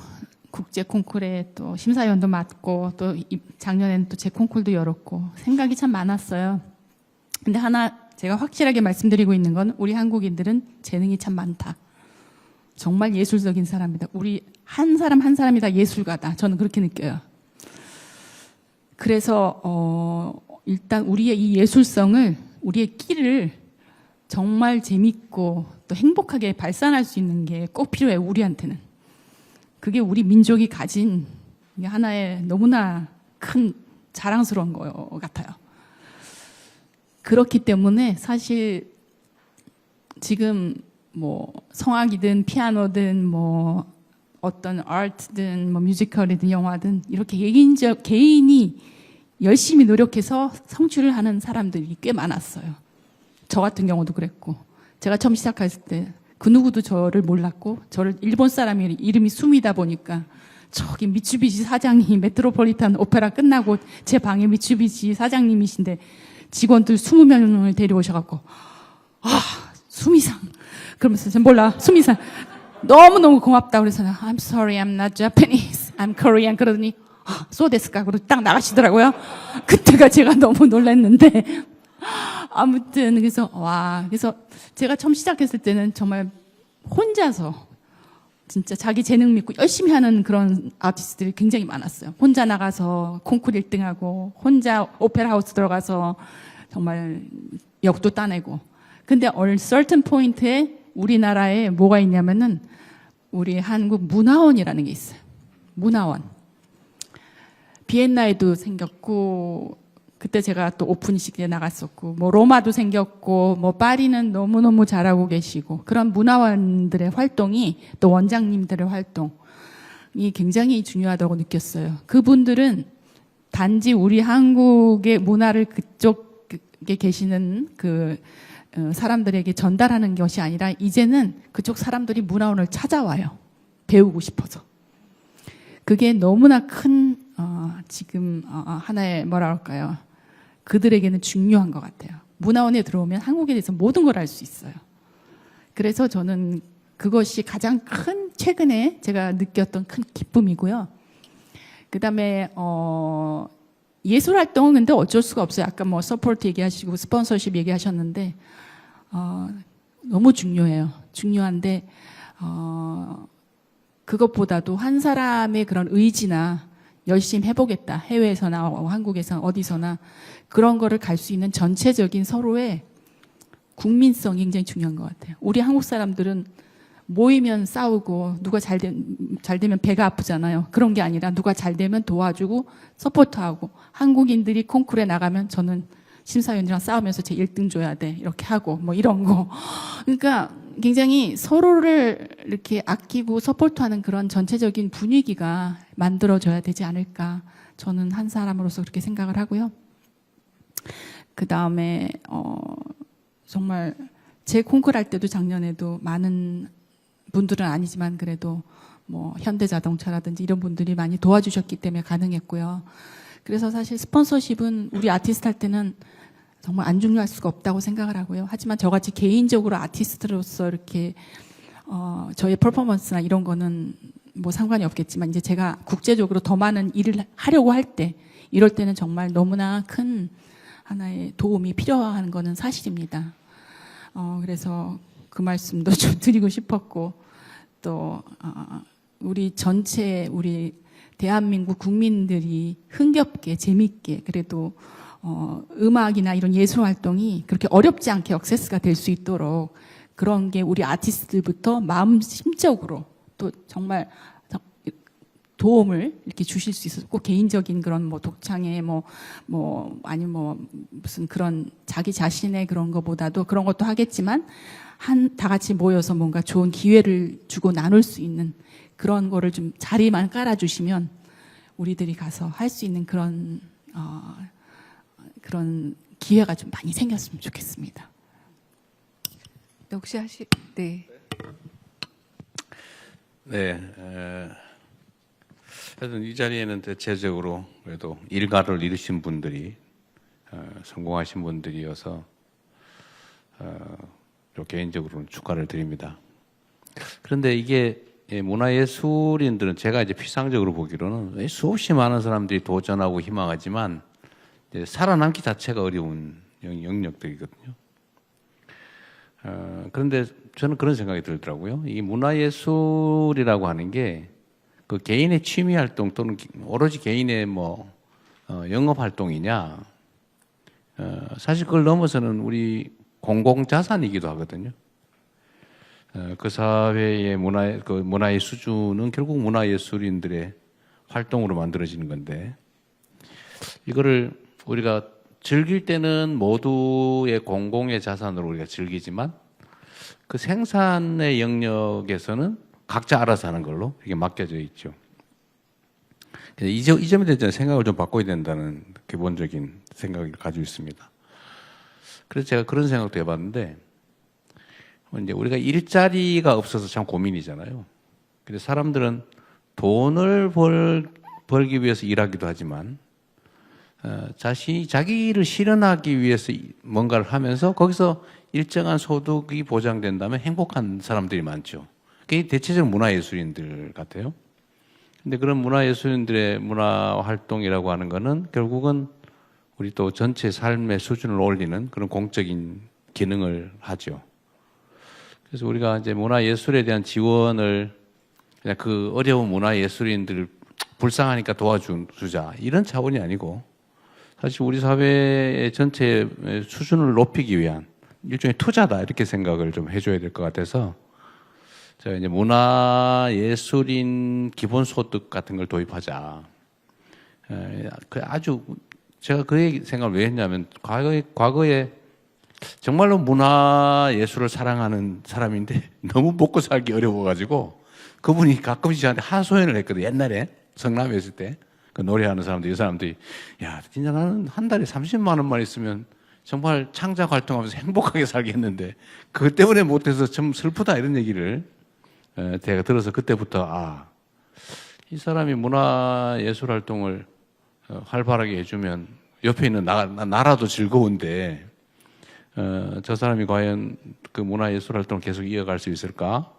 국제 콩쿠르에 또 심사위원도 맡고 또 작년에는 또 제 콩쿠르도 열었고 생각이 참 많았어요. 근데 하나 제가 확실하게 말씀드리고 있는 건 우리 한국인들은 재능이 참 많다. 정말 예술적인 사람이다. 우리 한 사람 한 사람이 다 예술가다. 저는 그렇게 느껴요. 그래서 일단 우리의 이 예술성을 우리의 끼를 정말 재밌고 또 행복하게 발산할 수 있는 게 꼭 필요해요. 우리한테는. 그게 우리 민족이 가진 하나의 너무나 큰 자랑스러운 것 같아요. 그렇기 때문에 사실 지금 뭐 성악이든 피아노든 뭐 어떤 아트든 뭐 뮤지컬이든 영화든 이렇게 개인이 열심히 노력해서 성취를 하는 사람들이 꽤 많았어요. 저 같은 경우도 그랬고 제가 처음 시작했을 때 그 누구도 저를 몰랐고 저를 일본 사람이 이름이 수미다 보니까 저기 미츠비시 사장님 메트로폴리탄 오페라 끝나고 제 방에 미츠비시 사장님이신데 직원들 20명을 데려오셔갖고 수미상 그러면서 전 몰라 수미상 너무너무 고맙다 그래서 I'm sorry I'm not Japanese I'm Korean 그러더니 so 데스까 그러고 딱 나가시더라고요. 그때가 제가 너무 놀랐는데 아무튼 그래서 제가 처음 시작했을 때는 정말 혼자서 진짜 자기 재능 믿고 열심히 하는 그런 아티스트들이 굉장히 많았어요. 혼자 나가서 콩쿠르 1등하고 혼자 오페라 하우스 들어가서 정말 역도 따내고 근데 어느 certain 포인트에 우리나라에 뭐가 있냐면은 우리 한국 문화원이라는 게 있어요. 문화원. 비엔나에도 생겼고 그때 제가 또 오픈식에 나갔었고 뭐 로마도 생겼고 뭐 파리는 너무너무 잘하고 계시고 그런 문화원들의 활동이 또 원장님들의 활동이 굉장히 중요하다고 느꼈어요. 그분들은 단지 우리 한국의 문화를 그쪽에 계시는 그 사람들에게 전달하는 것이 아니라 이제는 그쪽 사람들이 문화원을 찾아와요. 배우고 싶어서. 그게 너무나 큰 지금 하나의 뭐라 할까요? 그들에게는 중요한 것 같아요. 문화원에 들어오면 한국에 대해서 모든 걸 알 수 있어요. 그래서 저는 그것이 가장 큰 최근에 제가 느꼈던 큰 기쁨이고요. 그다음에 예술 활동은 근데 어쩔 수가 없어요. 아까 뭐 서포트 얘기하시고 스폰서십 얘기하셨는데 너무 중요해요. 중요한데 그것보다도 한 사람의 그런 의지나 열심히 해보겠다. 해외에서나 한국에서 어디서나 그런 거를 갈 수 있는 전체적인 서로의 국민성이 굉장히 중요한 것 같아요. 우리 한국 사람들은 모이면 싸우고 누가 잘 되면 배가 아프잖아요. 그런 게 아니라 누가 잘 되면 도와주고 서포트하고 한국인들이 콩쿠르에 나가면 저는 심사위원이랑 싸우면서 제 1등 줘야 돼. 이렇게 하고 뭐 이런 거. 그러니까 굉장히 서로를 이렇게 아끼고 서포트하는 그런 전체적인 분위기가 만들어져야 되지 않을까. 저는 한 사람으로서 그렇게 생각을 하고요. 그 다음에 정말 제 콩쿠르 할 때도 작년에도 많은 분들은 아니지만 그래도 뭐 현대자동차라든지 이런 분들이 많이 도와주셨기 때문에 가능했고요. 그래서 사실 스폰서십은 우리 아티스트 할 때는 정말 안 중요할 수가 없다고 생각을 하고요. 하지만 저같이 개인적으로 아티스트로서 이렇게 저의 퍼포먼스나 이런 거는 뭐 상관이 없겠지만 이제 제가 국제적으로 더 많은 일을 하려고 할 때 이럴 때는 정말 너무나 큰 하나의 도움이 필요한 거는 사실입니다. 그래서 그 말씀도 좀 드리고 싶었고 또 우리 전체 우리 대한민국 국민들이 흥겹게 재밌게 그래도 음악이나 이런 예술 활동이 그렇게 어렵지 않게 액세스가 될 수 있도록 그런 게 우리 아티스트들부터 마음 심적으로 또 정말 도움을 이렇게 주실 수 있어서 꼭 개인적인 그런 뭐 독창에 아니면 뭐 무슨 그런 자기 자신의 그런 거보다도 그런 것도 하겠지만 다 같이 모여서 뭔가 좋은 기회를 주고 나눌 수 있는 그런 거를 좀 자리만 깔아주시면 우리들이 가서 할 수 있는 그런 기회가 좀 많이 생겼으면 좋겠습니다. 혹시 네. 네. 하여튼 이 자리에는 대체적으로 그래도 일가를 이루신 분들이 성공하신 분들이어서 개인적으로는 축하를 드립니다. 그런데 이게 문화예술인들은 제가 이제 피상적으로 보기로는 수없이 많은 사람들이 도전하고 희망하지만 이제 살아남기 자체가 어려운 영역들이거든요. 그런데 저는 그런 생각이 들더라고요. 이 문화예술이라고 하는 게 그 개인의 취미 활동 또는 오로지 개인의 영업 활동이냐, 사실 그걸 넘어서는 우리 공공 자산이기도 하거든요. 그 사회의 문화의 수준은 결국 문화예술인들의 활동으로 만들어지는 건데, 이거를 우리가 즐길 때는 모두의 공공의 자산으로 우리가 즐기지만 그 생산의 영역에서는 각자 알아서 하는 걸로 이게 맡겨져 있죠. 이 점에 대해서 생각을 좀 바꿔야 된다는 기본적인 생각을 가지고 있습니다. 그래서 제가 그런 생각도 해봤는데, 이제 우리가 일자리가 없어서 참 고민이잖아요. 그래서 사람들은 돈을 벌기 위해서 일하기도 하지만, 자기를 실현하기 위해서 뭔가를 하면서 거기서 일정한 소득이 보장된다면 행복한 사람들이 많죠. 그게 대체적으로 문화예술인들 같아요. 근데 그런 문화예술인들의 문화활동이라고 하는 거는 결국은 우리 또 전체 삶의 수준을 올리는 그런 공적인 기능을 하죠. 그래서 우리가 이제 문화예술에 대한 지원을 그냥 그 어려운 문화예술인들을 불쌍하니까 도와주자 이런 차원이 아니고, 사실 우리 사회의 전체 수준을 높이기 위한 일종의 투자다 이렇게 생각을 좀 해줘야 될 것 같아서 제가 이제 문화예술인 기본소득 같은 걸 도입하자. 아주 제가 그 생각을 왜 했냐면 과거에 정말로 문화예술을 사랑하는 사람인데 너무 먹고 살기 어려워가지고 그분이 가끔씩 저한테 하소연을 했거든요. 옛날에 성남에 있을 때 그 노래하는 사람들, 이 사람들이 야 진짜 나는 한 달에 30만 원만 있으면 정말 창작 활동하면서 행복하게 살겠는데 그것 때문에 못해서 좀 슬프다 이런 얘기를 제가 들어서 그때부터 이 사람이 문화예술 활동을 활발하게 해주면 옆에 있는 나라도 즐거운데 저 사람이 과연 그 문화예술 활동을 계속 이어갈 수 있을까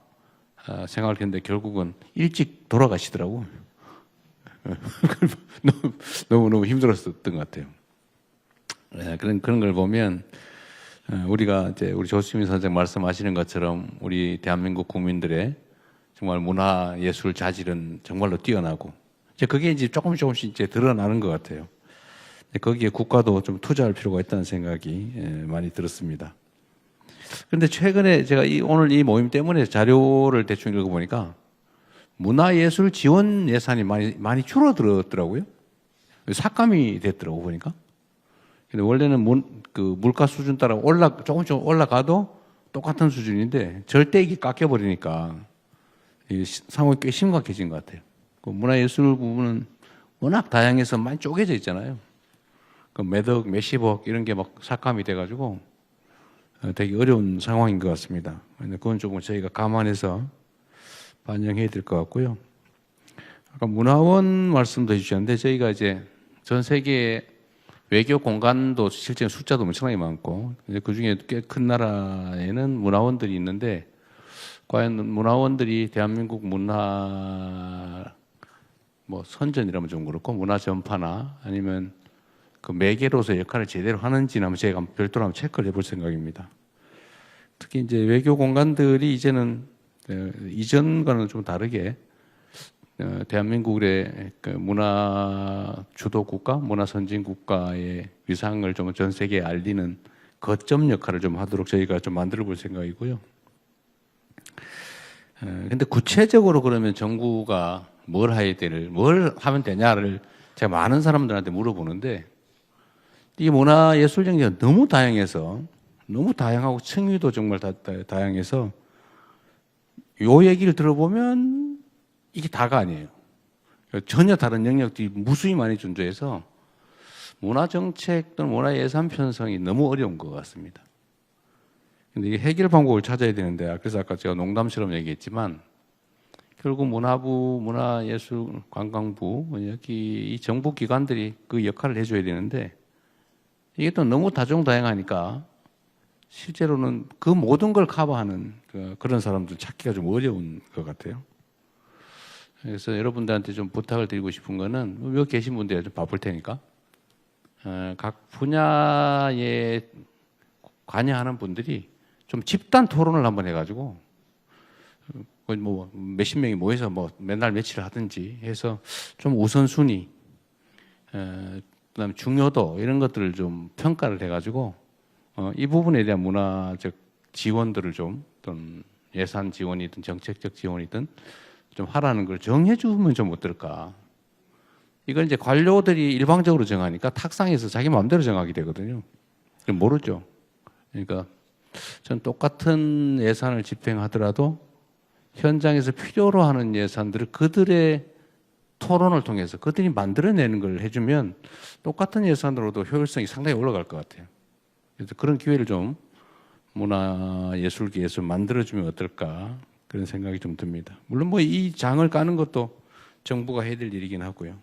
생각을 했는데 결국은 일찍 돌아가시더라고. 너무 힘들었었던 것 같아요. 그런 걸 보면 우리가 이제 우리 조수민 선생 말씀하시는 것처럼 우리 대한민국 국민들의 정말 문화예술 자질은 정말로 뛰어나고 이제 그게 이제 조금씩 이제 드러나는 것 같아요. 거기에 국가도 좀 투자할 필요가 있다는 생각이 많이 들었습니다. 그런데 최근에 제가 오늘 이 모임 때문에 자료를 대충 읽어보니까 문화예술 지원 예산이 많이 줄어들었더라고요. 삭감이 됐더라고 보니까. 근데 원래는 물가 수준 따라 조금씩 올라가도 똑같은 수준인데 절대 이게 깎여버리니까 이 상황이 꽤 심각해진 것 같아요. 그 문화예술 부분은 워낙 다양해서 많이 쪼개져 있잖아요. 그 몇억, 몇십억 이런 게 막 삭감이 돼가지고 되게 어려운 상황인 것 같습니다. 그건 조금 저희가 감안해서 반영해야 될 것 같고요. 아까 문화원 말씀도 해주셨는데 저희가 이제 전 세계 외교 공간도 실제 숫자도 엄청나게 많고 그 중에 꽤 큰 나라에는 문화원들이 있는데 과연 문화원들이 대한민국 문화 뭐 선전이라면 좀 그렇고 문화 전파나 아니면 그 매개로서 역할을 제대로 하는지는 한번 제가 별도로 한번 체크를 해볼 생각입니다. 특히 이제 외교 공간들이 이제는 이전과는 좀 다르게 대한민국의 그 문화 주도 국가, 문화 선진 국가의 위상을 좀 전 세계에 알리는 거점 역할을 좀 하도록 저희가 좀 만들어 볼 생각이고요. 근데 구체적으로 그러면 정부가 뭘 하면 되냐를 제가 많은 사람들한테 물어보는데 이 문화예술 경제가 너무 다양해서 너무 다양하고 층위도 정말 다양해서 요 얘기를 들어보면 이게 다가 아니에요. 전혀 다른 영역들이 무수히 많이 존재해서 문화정책 또는 문화예산 편성이 너무 어려운 것 같습니다. 근데 이 해결 방법을 찾아야 되는데 그래서 아까 제가 농담처럼 얘기했지만 결국 문화부, 문화예술, 관광부 여기 이 정부 기관들이 그 역할을 해줘야 되는데 이게 또 너무 다종다양하니까 실제로는 그 모든 걸 커버하는 그런 사람들 찾기가 좀 어려운 것 같아요. 그래서 여러분들한테 좀 부탁을 드리고 싶은 거는 여기 계신 분들이 좀 바쁠 테니까 각 분야에 관여하는 분들이 좀 집단 토론을 한번 해가지고 뭐 몇십 명이 모여서 뭐 맨날 며칠 하든지 해서 좀 우선순위 그다음에 중요도 이런 것들을 좀 평가를 해가지고 이 부분에 대한 문화적 지원들을 좀 어떤 예산 지원이든 정책적 지원이든 좀 하라는 걸 정해주면 좀 어떨까? 이걸 이제 관료들이 일방적으로 정하니까 탁상에서 자기 마음대로 정하게 되거든요. 모르죠. 그러니까 전 똑같은 예산을 집행하더라도 현장에서 필요로 하는 예산들을 그들의 토론을 통해서 그들이 만들어내는 걸 해주면 똑같은 예산으로도 효율성이 상당히 올라갈 것 같아요. 그래서 그런 기회를 좀 문화예술계에서 만들어주면 어떨까 그런 생각이 좀 듭니다. 물론 뭐 이 장을 까는 것도 정부가 해야 될 일이긴 하고요.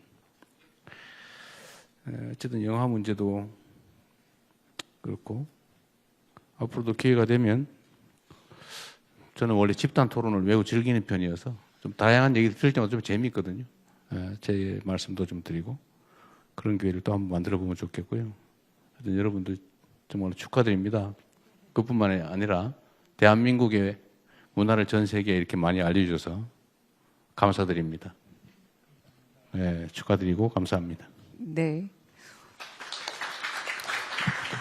어쨌든 영화 문제도 그렇고 앞으로도 기회가 되면 저는 원래 집단 토론을 매우 즐기는 편이어서 좀 다양한 얘기를 들을 때마다 좀 재미있거든요. 제 말씀도 좀 드리고 그런 기회를 또 한번 만들어 보면 좋겠고요. 하여튼 여러분들 정말 축하드립니다. 그뿐만 아니라 대한민국의 문화를 전 세계에 이렇게 많이 알려주셔서 감사드립니다. 네, 축하드리고 감사합니다. 네.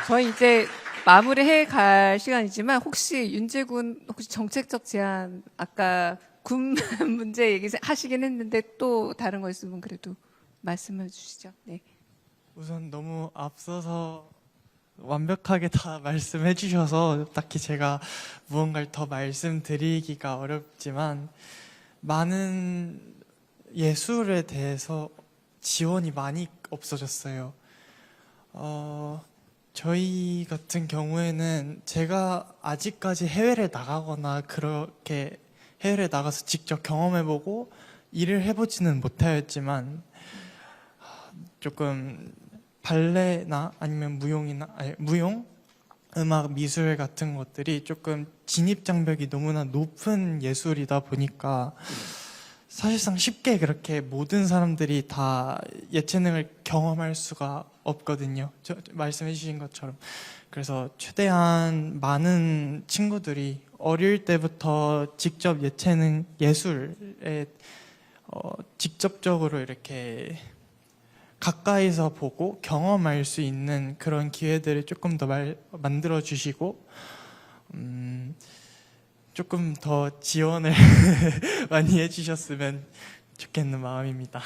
저희 이제 마무리해 갈 시간이지만 혹시 윤재군 정책적 제안 아까 군 문제 얘기하시긴 했는데 또 다른 거 있으면 그래도 말씀해 주시죠. 네. 우선 너무 앞서서 완벽하게 다 말씀해 주셔서 딱히 제가 무언가를 더 말씀드리기가 어렵지만 많은 예술에 대해서 지원이 많이 없어졌어요. 저희 같은 경우에는 제가 아직까지 해외를 나가거나 그렇게 해외를 나가서 직접 경험해보고 일을 해보지는 못하였지만 조금 발레나 아니면 무용, 음악, 미술 같은 것들이 조금 진입 장벽이 너무나 높은 예술이다 보니까 사실상 쉽게 그렇게 모든 사람들이 다 예체능을 경험할 수가 없거든요. 말씀해 주신 것처럼. 그래서 최대한 많은 친구들이 어릴 때부터 직접 예체능, 예술에 직접적으로 이렇게 가까이서 보고 경험할 수 있는 그런 기회들을 조금 더 만들어 주시고 조금 더 지원을 많이 해주셨으면 좋겠는 마음입니다.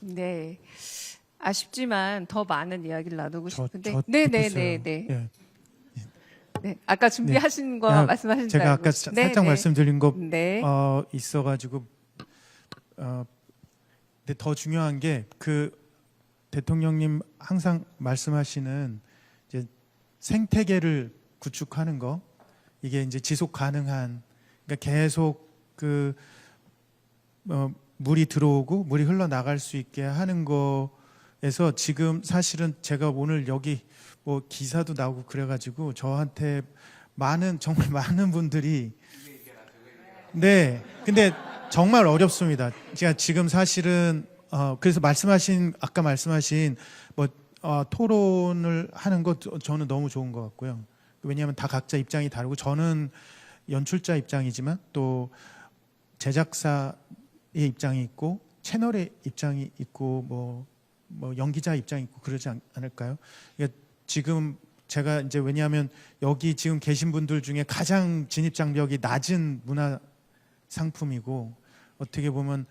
네. 아쉽지만 더 많은 이야기를 나누고 싶은데. 듣고 네네네네. 있어요. 예. 네. 아까 준비하신 거 야, 말씀하신 줄 제가 알고. 아까 살짝 말씀드린 거 네. 있어가지고 근데 더 중요한 게 그 대통령님 항상 말씀하시는 이제 생태계를 구축하는 거, 이게 이제 지속 가능한, 그러니까 계속 그 물이 들어오고 물이 흘러 나갈 수 있게 하는 거에서 지금 사실은 제가 오늘 여기 뭐 기사도 나오고 그래가지고 저한테 정말 많은 분들이 네, 근데 정말 어렵습니다. 제가 지금 사실은 그래서 아까 말씀하신 뭐 토론을 하는 것 저는 너무 좋은 것 같고요. 왜냐하면 다 각자 입장이 다르고 저는 연출자 입장이지만 또 제작사의 입장이 있고 채널의 입장이 있고 뭐 연기자 입장이 있고 그러지 않을까요? 그러니까 지금 제가 이제 왜냐하면 여기 지금 계신 분들 중에 가장 진입 장벽이 낮은 문화 상품이고 어떻게 보면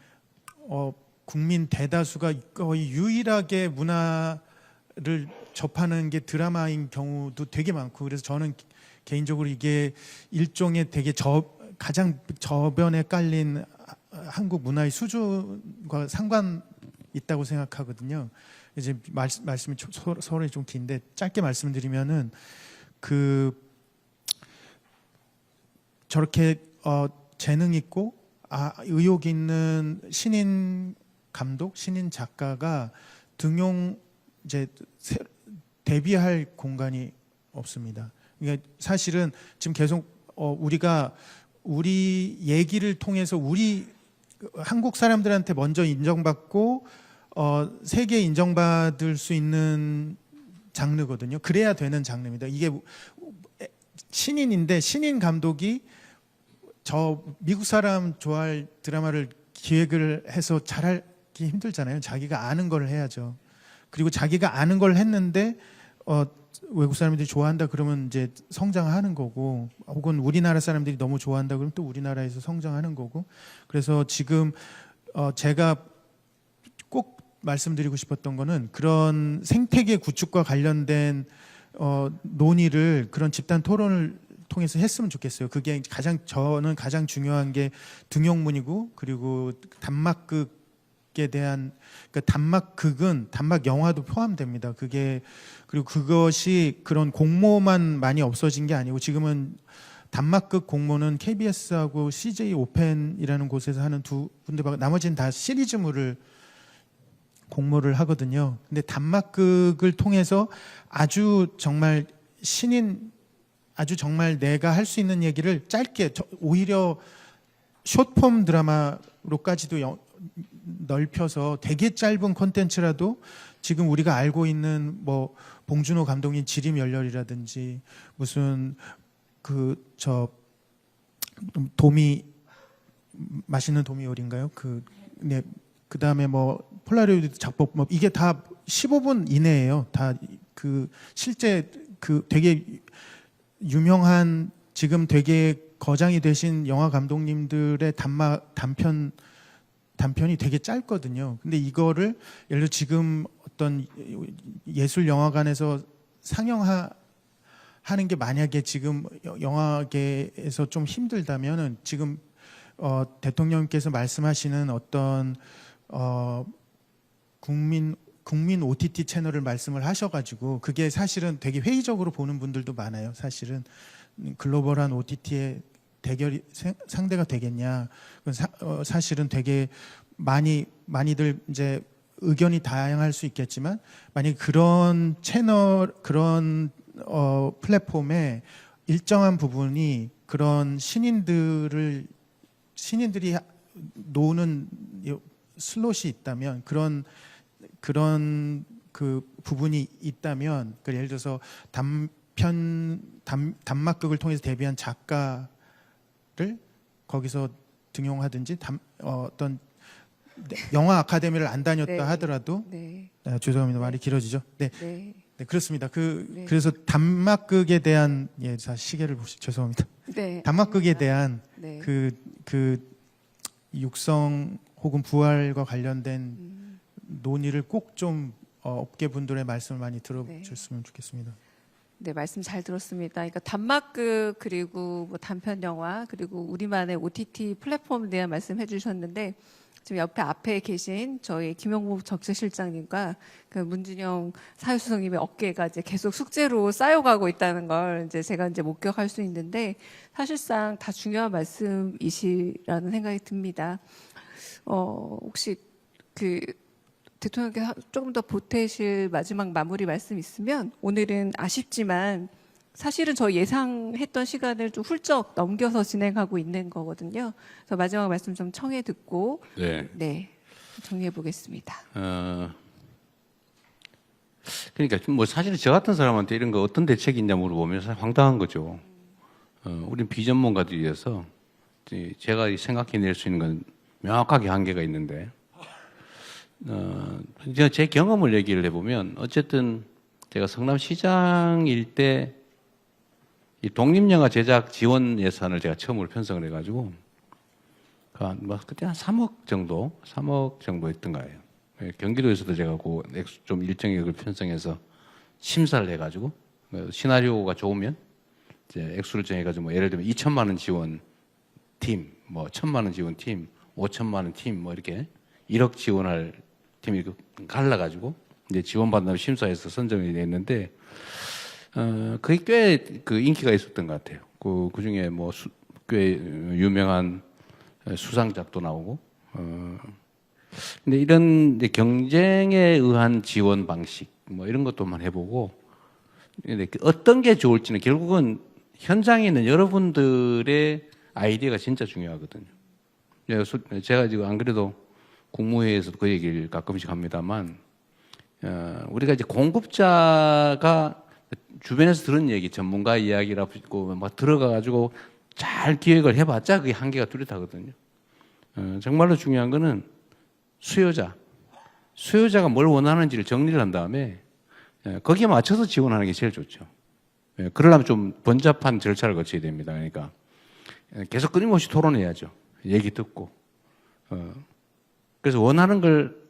국민 대다수가 거의 유일하게 문화를 접하는 게 드라마인 경우도 되게 많고 그래서 저는 개인적으로 이게 일종의 되게 가장 저변에 깔린 한국 문화의 수준과 상관 있다고 생각하거든요. 이제 말씀이 서로 좀 긴데 짧게 말씀드리면은 저렇게 재능 있고 의욕 있는 신인 감독, 신인 작가가 이제 데뷔할 공간이 없습니다. 그러니까 사실은 지금 계속 우리가 우리 얘기를 통해서 한국 사람들한테 먼저 인정받고 세계에 인정받을 수 있는 장르거든요. 그래야 되는 장르입니다. 이게 신인인데 신인 감독이 저 미국 사람 좋아할 드라마를 기획을 해서 잘하기 힘들잖아요. 자기가 아는 걸 해야죠. 그리고 자기가 아는 걸 했는데 외국 사람들이 좋아한다 그러면 이제 성장하는 거고, 혹은 우리나라 사람들이 너무 좋아한다 그러면 또 우리나라에서 성장하는 거고. 그래서 지금 제가 꼭 말씀드리고 싶었던 거는 그런 생태계 구축과 관련된 논의를 그런 집단 토론을 통해서 했으면 좋겠어요. 그게 저는 가장 중요한 게 등용문이고, 그리고 단막극에 대한, 그러니까 단막극은 단막 영화도 포함됩니다. 그리고 그것이 그런 공모만 많이 없어진 게 아니고 지금은 단막극 공모는 KBS하고 CJ 오펜이라는 곳에서 하는 두 군데밖에, 나머지는 다 시리즈물을 공모를 하거든요. 근데 단막극을 통해서 아주 정말 내가 할 수 있는 얘기를 짧게, 오히려 숏폼 드라마로까지도 넓혀서 되게 짧은 콘텐츠라도 지금 우리가 알고 있는 뭐 봉준호 감독님 지림열렬이라든지 무슨 맛있는 도미 요리인가요? 그다음에 뭐 폴라로이드 작법, 뭐 이게 다 15분 이내예요. 다 실제 되게 유명한, 지금 되게 거장이 되신 영화 감독님들의 단편이 되게 짧거든요. 근데 이거를 예를 들어 지금 어떤 예술 영화관에서 상영하는 게 만약에 지금 영화계에서 좀 힘들다면은 지금 대통령께서 말씀하시는 어떤 국민 OTT 채널을 말씀을 하셔가지고, 그게 사실은 되게 회의적으로 보는 분들도 많아요. 사실은 글로벌한 OTT의 상대가 되겠냐. 사실은 되게 많이들 이제 의견이 다양할 수 있겠지만, 만약 그런 채널, 그런 플랫폼에 일정한 부분이 그런 신인들이 노는 슬롯이 있다면, 그런 그 부분이 있다면, 예를 들어서 단막극을 통해서 데뷔한 작가를 거기서 등용하든지 어떤 영화 아카데미를 안 다녔다 네. 하더라도 네, 죄송합니다. 말이 길어지죠. 네. 네, 네, 그렇습니다. 네. 그래서 단막극에 대한 자 시계를 보시 죄송합니다. 네. 단막극에 대한 네. 그 육성 혹은 부활과 관련된 논의를 꼭 좀 업계 분들의 말씀을 많이 들어주셨으면 좋겠습니다. 네, 말씀 잘 들었습니다. 그러니까 단막극 그리고 뭐 단편 영화 그리고 우리만의 OTT 플랫폼에 대한 말씀해 주셨는데 지금 옆에 앞에 계신 저희 김영목 적재실장님과 그 문진영 사회수석님의 어깨가 이제 계속 숙제로 쌓여가고 있다는 걸 이제 제가 이제 목격할 수 있는데 사실상 다 중요한 말씀이시라는 생각이 듭니다. 혹시 그 대통령께서 조금 더 보태실 마지막 마무리 말씀 있으면 오늘은 아쉽지만 사실은 저희 예상했던 시간을 좀 훌쩍 넘겨서 진행하고 있는 거거든요. 그래서 마지막 말씀 좀 청해 듣고 네. 정리해 보겠습니다. 그러니까 뭐 사실 저 같은 사람한테 이런 거 어떤 대책이 있냐 물어보면 사실 황당한 거죠. 우린 비전문가들이어서 제가 생각해낼 수 있는 건 명확하게 한계가 있는데 제 경험을 얘기를 해보면 어쨌든 제가 성남시장일 때 이 독립영화 제작 지원 예산을 제가 처음으로 편성을 해가지고 뭐 그때 한 3억 정도였던 거예요. 경기도에서도 제가 그 액수 좀 일정액을 편성해서 심사를 해가지고 시나리오가 좋으면 이제 액수를 정해가지고 뭐 예를 들면 2천만 원 지원 팀, 뭐 1,000만 원 지원 팀, 5천만 원 팀, 뭐 이렇게 1억 지원할 팀이 갈라가지고 이제 지원받는 심사해서 선정이 됐는데 그게 꽤 그 인기가 있었던 것 같아요. 그 중에 뭐 꽤 유명한 수상작도 나오고. 근데 이런 이제 경쟁에 의한 지원 방식 뭐 이런 것도 한번 해보고. 근데 어떤 게 좋을지는 결국은 현장에 있는 여러분들의 아이디어가 진짜 중요하거든요. 제가 지금 안 그래도 국무회의에서도 그 얘기를 가끔씩 합니다만, 우리가 이제 공급자가 주변에서 들은 얘기, 전문가 이야기라고 막 들어가가지고 잘 기획을 해봤자 그게 한계가 뚜렷하거든요. 정말로 중요한 거는 수요자가 뭘 원하는지를 정리를 한 다음에 거기에 맞춰서 지원하는 게 제일 좋죠. 그러려면 좀 번잡한 절차를 거쳐야 됩니다. 그러니까 계속 끊임없이 토론해야죠. 얘기 듣고. 그래서 원하는 걸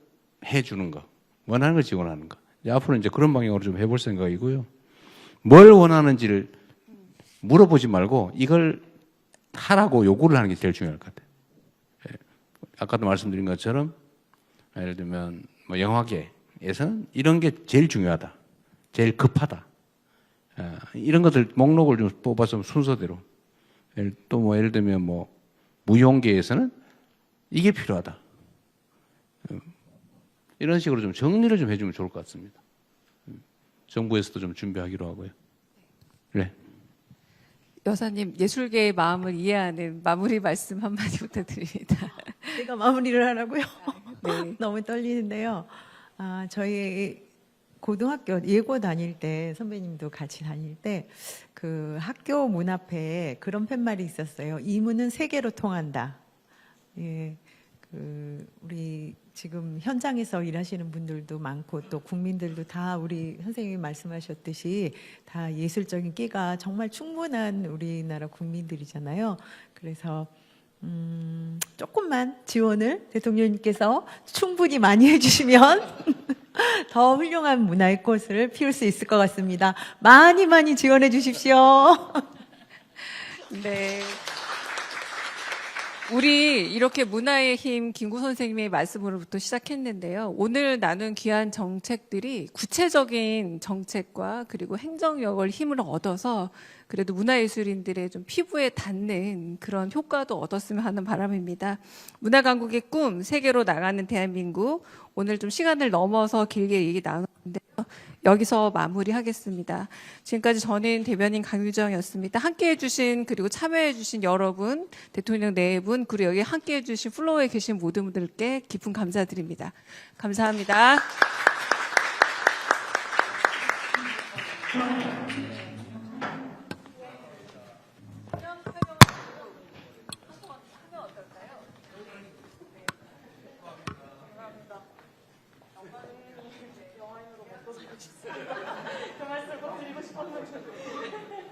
해주는 거, 원하는 걸 지원하는 거. 앞으로 이제 그런 방향으로 좀 해볼 생각이고요. 뭘 원하는지를 물어보지 말고 이걸 하라고 요구를 하는 게 제일 중요할 것 같아요. 아까도 말씀드린 것처럼 예를 들면 뭐 영화계에서는 이런 게 제일 중요하다, 제일 급하다. 이런 것들 목록을 좀 뽑아서 순서대로. 또 뭐 예를 들면 뭐 무용계에서는 이게 필요하다. 이런 식으로 좀 정리를 좀 해주면 좋을 것 같습니다. 정부에서도 좀 준비하기로 하고요. 네. 여사님 예술계의 마음을 이해하는 마무리 말씀 한마디 부탁드립니다. 제가 마무리를 하라고요? 네. 너무 떨리는데요. 저희 고등학교 예고 다닐 때 선배님도 같이 다닐 때 그 학교 문 앞에 그런 팻말이 있었어요. 이문은 세계로 통한다. 예, 우리 지금 현장에서 일하시는 분들도 많고 또 국민들도 다 우리 선생님이 말씀하셨듯이 다 예술적인 끼가 정말 충분한 우리나라 국민들이잖아요. 그래서 조금만 지원을 대통령님께서 충분히 많이 해주시면 더 훌륭한 문화의 꽃을 피울 수 있을 것 같습니다. 많이 많이 지원해 주십시오. 네. 우리 이렇게 문화의 힘 김구 선생님의 말씀으로부터 시작했는데요. 오늘 나눈 귀한 정책들이 구체적인 정책과 그리고 행정력을 힘을 얻어서 그래도 문화예술인들의 좀 피부에 닿는 그런 효과도 얻었으면 하는 바람입니다. 문화강국의 꿈, 세계로 나가는 대한민국. 오늘 좀 시간을 넘어서 길게 얘기 나눴는데요. 여기서 마무리하겠습니다. 지금까지 저는 대변인 강유정이었습니다. 함께해 주신 그리고 참여해 주신 여러분, 대통령 네 분, 그리고 여기 함께해 주신 플로어에 계신 모든 분들께 깊은 감사드립니다. 감사합니다. 그 말씀 꼭 드리고 싶었는데.